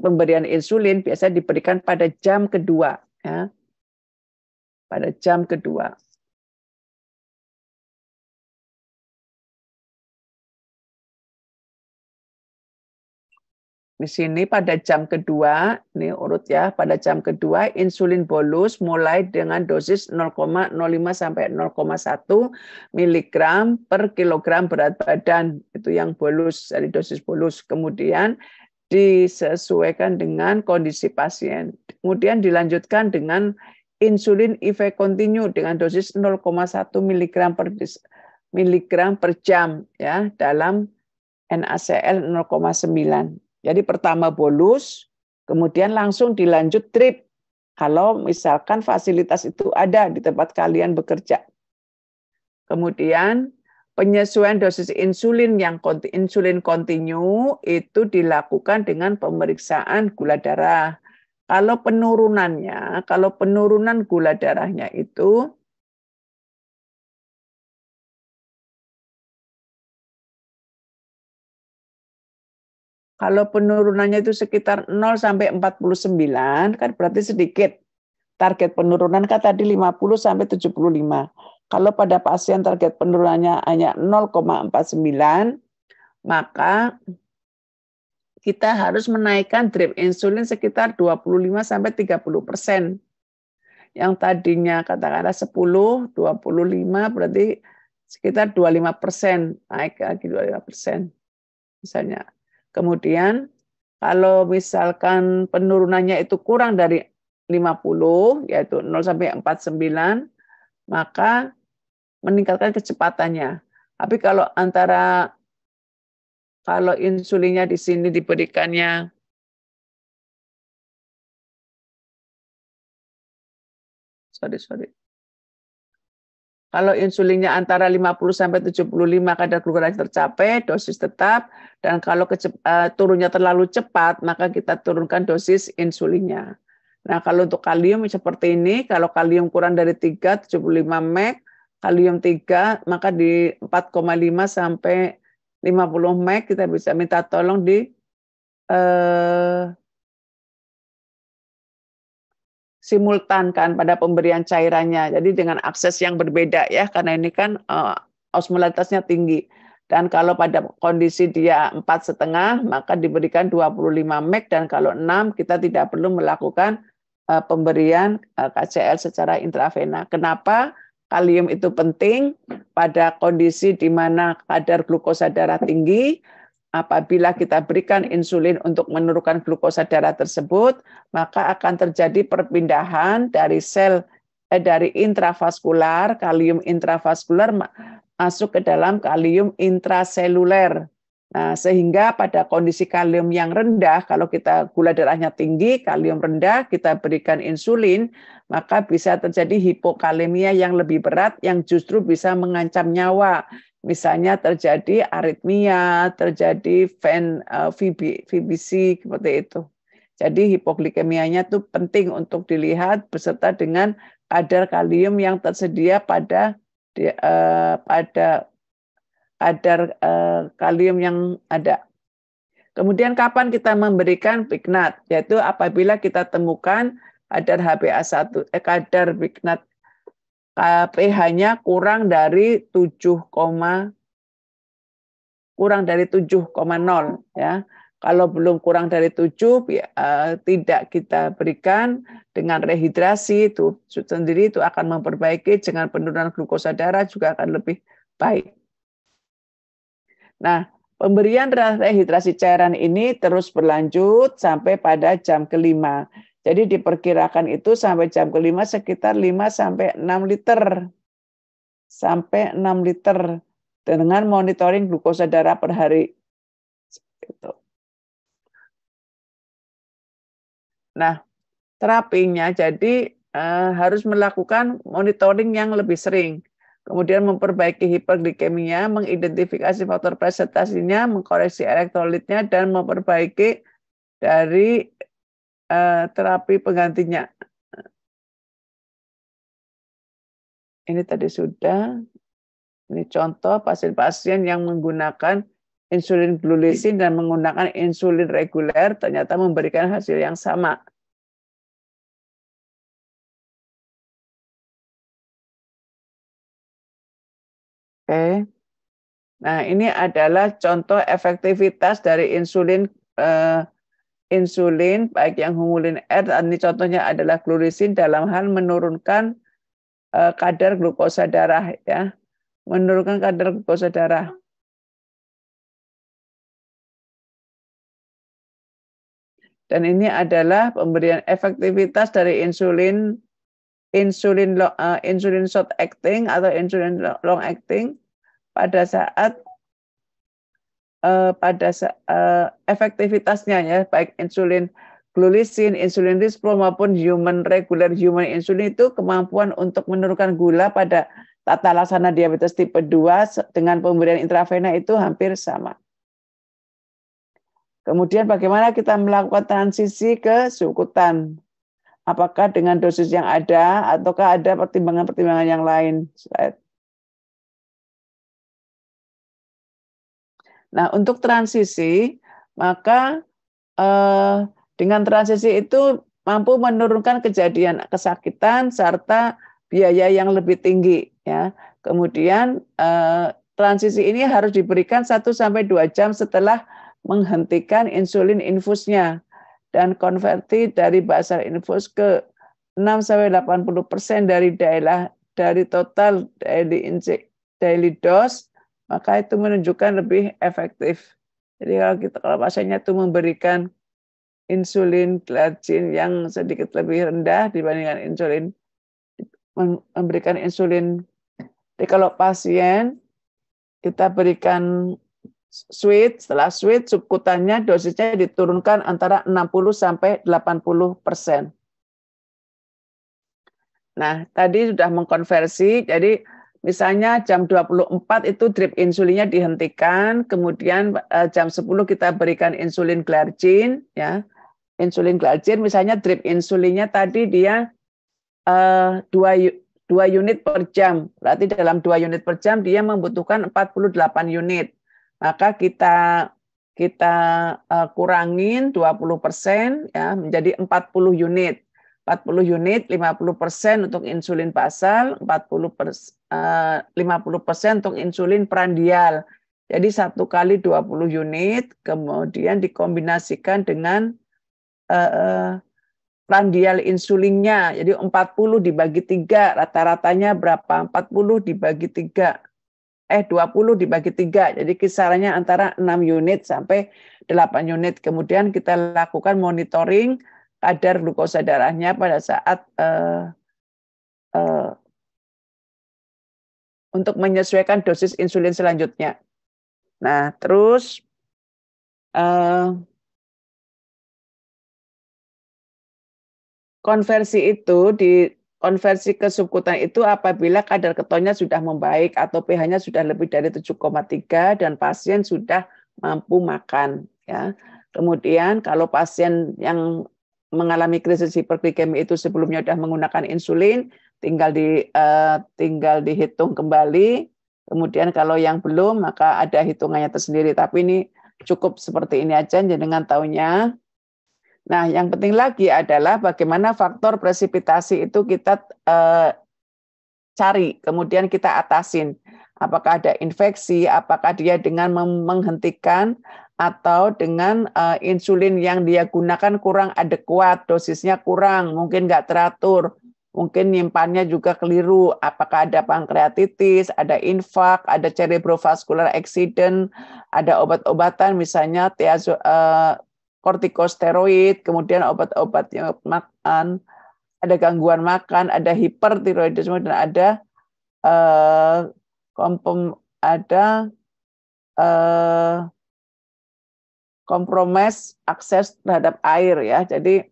pemberian insulin biasa diberikan pada jam kedua, ya. Pada jam kedua. Di sini pada jam kedua, ini urut ya, pada jam kedua insulin bolus mulai dengan dosis 0,05 sampai 0,1 mg per kilogram berat badan. Itu yang bolus, dari dosis bolus. Kemudian disesuaikan dengan kondisi pasien. Kemudian dilanjutkan dengan insulin IV continue dengan dosis 0,1 mg per jam ya, dalam NaCl 0,9. Jadi pertama bolus, kemudian langsung dilanjut drip. Kalau misalkan fasilitas itu ada di tempat kalian bekerja. Kemudian penyesuaian dosis insulin yang insulin kontinu itu dilakukan dengan pemeriksaan gula darah. Kalau penurunan gula darahnya itu kalau penurunannya itu sekitar 0 sampai 49, kan berarti sedikit. Target penurunan kan tadi 50 sampai 75. Kalau pada pasien target penurunannya hanya 0,49, maka kita harus menaikkan drip insulin sekitar 25 sampai 30%. Yang tadinya katakanlah 10, 25 berarti sekitar 25%, naik lagi 25%. Misalnya. Kemudian kalau misalkan penurunannya itu kurang dari 50, yaitu 0 sampai 49, maka meningkatkan kecepatannya. Tapi kalau insulinnya di sini diberikannya Kalau insulinnya antara 50 sampai 75 kadar glukosa tercapai, dosis tetap, dan kalau turunnya terlalu cepat, maka kita turunkan dosis insulinnya. Nah, kalau untuk kalium seperti ini, kalau kalium kurang dari 3, 75 mg, kalium 3, maka di 4,5 sampai 50 mg kita bisa minta tolong di simultankan pada pemberian cairannya. Jadi dengan akses yang berbeda ya, karena ini kan osmolaritasnya tinggi. Dan kalau pada kondisi dia 4,5, maka diberikan 25 mg, dan kalau 6 kita tidak perlu melakukan pemberian KCL secara intravena. Kenapa? Kalium itu penting pada kondisi di mana kadar glukosa darah tinggi. Apabila kita berikan insulin untuk menurunkan glukosa darah tersebut, maka akan terjadi perpindahan dari dari intravaskular, kalium intravaskular masuk ke dalam kalium intraseluler. Nah, sehingga pada kondisi kalium yang rendah, kalau kita gula darahnya tinggi, kalium rendah, kita berikan insulin, maka bisa terjadi hipokalemia yang lebih berat yang justru bisa mengancam nyawa. Misalnya terjadi aritmia, terjadi VBC, seperti itu. Jadi hipoglikemianya itu penting untuk dilihat beserta dengan kadar kalium yang tersedia pada kadar kalium yang ada. Kemudian kapan kita memberikan Pignat? Yaitu apabila kita temukan kadar HbA1, kadar Pignat pH-nya kurang dari 7,0 ya. Kalau belum kurang dari 7, tidak kita berikan. Dengan rehidrasi itu sendiri itu akan memperbaiki, dengan penurunan glukosa darah juga akan lebih baik. Nah, pemberian rehidrasi cairan ini terus berlanjut sampai pada jam ke-5. Jadi diperkirakan itu sampai jam ke-5 sekitar 5-6 liter. Sampai 6 liter dengan monitoring glukosa darah per hari. Nah, terapinya jadi harus melakukan monitoring yang lebih sering. Kemudian memperbaiki hiperglikemia, mengidentifikasi faktor presentasinya, mengkoreksi elektrolitnya, dan memperbaiki dari terapi penggantinya. Ini tadi sudah. Ini contoh pasien-pasien yang menggunakan insulin glulisin dan menggunakan insulin reguler ternyata memberikan hasil yang sama. Oke. Nah, ini adalah contoh efektivitas dari insulin baik yang humulin R, dan ini contohnya adalah glulisin dalam hal menurunkan kadar glukosa darah ya. Menurunkan kadar glukosa darah. Dan ini adalah pemberian efektivitas dari insulin short acting atau insulin long acting pada saat efektivitasnya ya, baik insulin glulisin, insulin rispro maupun regular human insulin itu kemampuan untuk menurunkan gula pada tata laksana diabetes tipe 2 dengan pemberian intravena itu hampir sama. Kemudian bagaimana kita melakukan transisi ke subkutan? Apakah dengan dosis yang ada ataukah ada pertimbangan-pertimbangan yang lain? Nah, untuk transisi, maka dengan transisi itu mampu menurunkan kejadian kesakitan serta biaya yang lebih tinggi. Ya. Kemudian transisi ini harus diberikan 1-2 jam setelah menghentikan insulin infusnya dan konversi dari basal infus ke 6-80% dari total daily dose, maka itu menunjukkan lebih efektif. Jadi kalau pasiennya itu memberikan insulin glargin yang sedikit lebih rendah dibandingkan memberikan insulin. Jadi kalau pasien kita berikan switch, setelah switch subkutannya dosisnya diturunkan antara 60-80%. Nah, tadi sudah mengkonversi, jadi misalnya jam 24 itu drip insulinnya dihentikan, kemudian jam 10 kita berikan insulin glargin, ya. insulin glargine, misalnya drip insulinnya tadi dia 2 unit per jam. Berarti dalam 2 unit per jam dia membutuhkan 48 unit. Maka kita kurangin 20% ya menjadi 40 unit. 40 unit, 50% untuk insulin basal, 50% untuk insulin prandial. Jadi 1 kali 20 unit, kemudian dikombinasikan dengan prandial insulinnya. Jadi 40 dibagi 3, rata-ratanya berapa? 40 dibagi 3. 20 dibagi 3. Jadi kisarannya antara 6 unit sampai 8 unit. Kemudian kita lakukan monitoring kadar glukosa darahnya pada saat untuk menyesuaikan dosis insulin selanjutnya. Nah, terus konversi ke subkutan itu apabila kadar ketonnya sudah membaik atau pH-nya sudah lebih dari 7,3 dan pasien sudah mampu makan. Ya. Kemudian kalau pasien yang mengalami krisis hiperglikemi itu sebelumnya sudah menggunakan insulin, tinggal dihitung kembali. Kemudian kalau yang belum, maka ada hitungannya tersendiri. Tapi ini cukup seperti ini aja, dengan tahunya. Nah, yang penting lagi adalah bagaimana faktor presipitasi itu kita cari, kemudian kita atasin. Apakah ada infeksi, apakah dia dengan menghentikan atau dengan insulin yang dia gunakan kurang adekuat, dosisnya kurang, mungkin nggak teratur, mungkin nyimpannya juga keliru, apakah ada pankreatitis, ada infak, ada cerebrovascular accident, ada obat-obatan misalnya kortikosteroid, kemudian obat-obat yang makan, ada gangguan makan, ada hipertiroidisme, dan ada kompromis akses terhadap air ya, jadi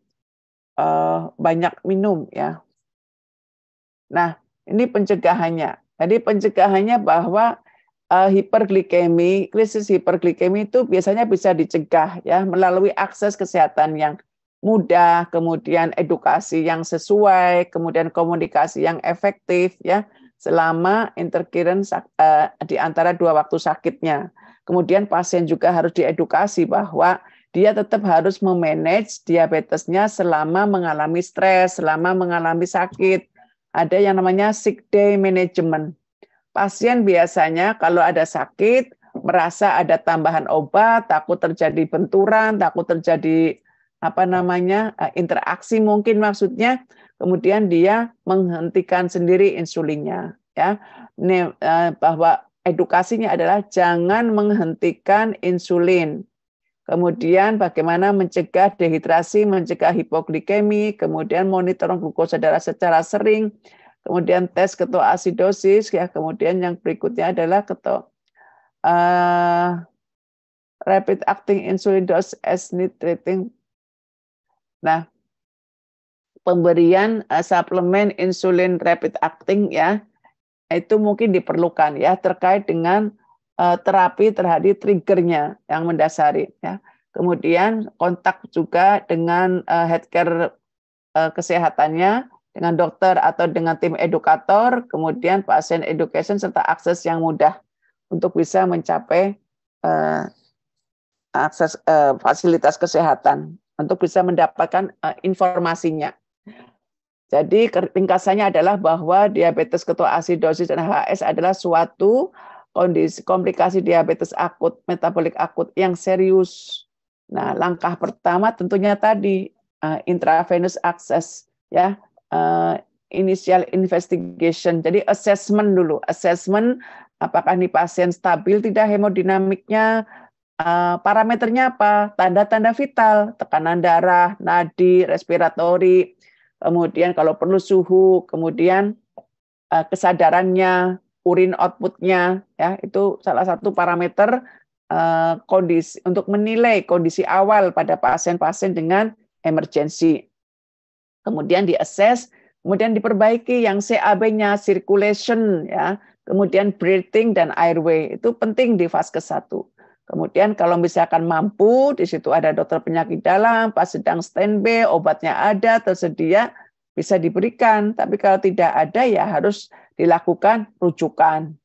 banyak minum ya. Nah, ini pencegahannya. Jadi pencegahannya bahwa hiperglikemi, krisis hiperglikemi itu biasanya bisa dicegah ya melalui akses kesehatan yang mudah, kemudian edukasi yang sesuai, kemudian komunikasi yang efektif ya selama interference di antara 2 waktu sakitnya. Kemudian pasien juga harus diedukasi bahwa dia tetap harus memanage diabetesnya selama mengalami stres, selama mengalami sakit. Ada yang namanya sick day management. Pasien biasanya kalau ada sakit, merasa ada tambahan obat, takut terjadi benturan, takut terjadi interaksi mungkin maksudnya, kemudian dia menghentikan sendiri insulinnya. Ya, ini, bahwa edukasinya adalah jangan menghentikan insulin. Kemudian bagaimana mencegah dehidrasi, mencegah hipoglikemi, kemudian monitoring glukosa darah secara sering, kemudian tes ketoasidosis, ya, kemudian yang berikutnya adalah rapid acting insulin dose as nitrating. Nah, pemberian suplemen insulin rapid acting ya, itu mungkin diperlukan ya terkait dengan terapi terhadap triggernya yang mendasari ya. Kemudian kontak juga dengan healthcare kesehatannya, dengan dokter atau dengan tim edukator, kemudian pasien education serta akses yang mudah untuk bisa mencapai akses fasilitas kesehatan untuk bisa mendapatkan informasinya. Jadi ringkasannya adalah bahwa diabetes ketoasidosis dan HS adalah suatu kondisi komplikasi diabetes akut, metabolik akut yang serius. Nah, langkah pertama tentunya tadi intravenous access ya, initial investigation. Jadi assessment dulu, assessment apakah ini pasien stabil tidak hemodinamiknya, parameternya apa, tanda-tanda vital, tekanan darah, nadi, respiratori, kemudian kalau perlu suhu, kemudian kesadarannya, urin outputnya, ya itu salah satu parameter kondisi untuk menilai kondisi awal pada pasien-pasien dengan emergensi. Kemudian diassess, kemudian diperbaiki yang CAB-nya, circulation, ya, kemudian breathing dan airway itu penting di fase 1. Kemudian kalau misalkan mampu, di situ ada dokter penyakit dalam, pas sedang standby, obatnya ada, tersedia, bisa diberikan. Tapi kalau tidak ada, ya harus dilakukan rujukan.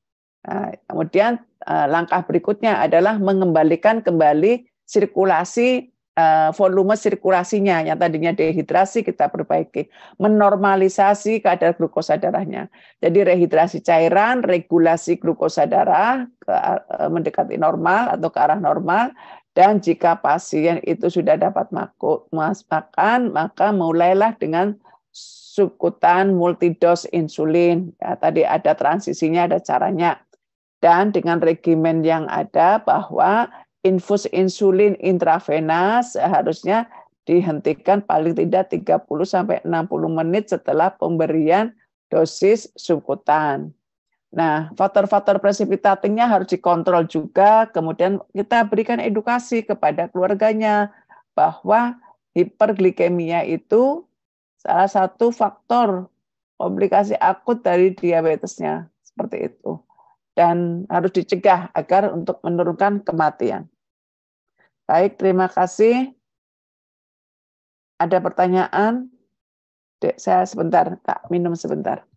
Nah, kemudian langkah berikutnya adalah mengembalikan kembali sirkulasi, volume sirkulasinya yang tadinya dehidrasi kita perbaiki, menormalisasi kadar glukosa darahnya. Jadi rehidrasi cairan, regulasi glukosa darah mendekati normal atau ke arah normal, dan jika pasien itu sudah dapat makan, maka mulailah dengan subkutan multidos insulin. Ya, tadi ada transisinya, ada caranya. Dan dengan regimen yang ada bahwa infus insulin intravenas seharusnya dihentikan paling tidak 30-60 menit setelah pemberian dosis subkutan. Nah, faktor-faktor presipitatingnya harus dikontrol juga, kemudian kita berikan edukasi kepada keluarganya bahwa hiperglikemia itu salah satu faktor komplikasi akut dari diabetesnya, seperti itu. Dan harus dicegah agar untuk menurunkan kematian. Baik, terima kasih. Ada pertanyaan? Dek, saya sebentar, Kak, minum sebentar.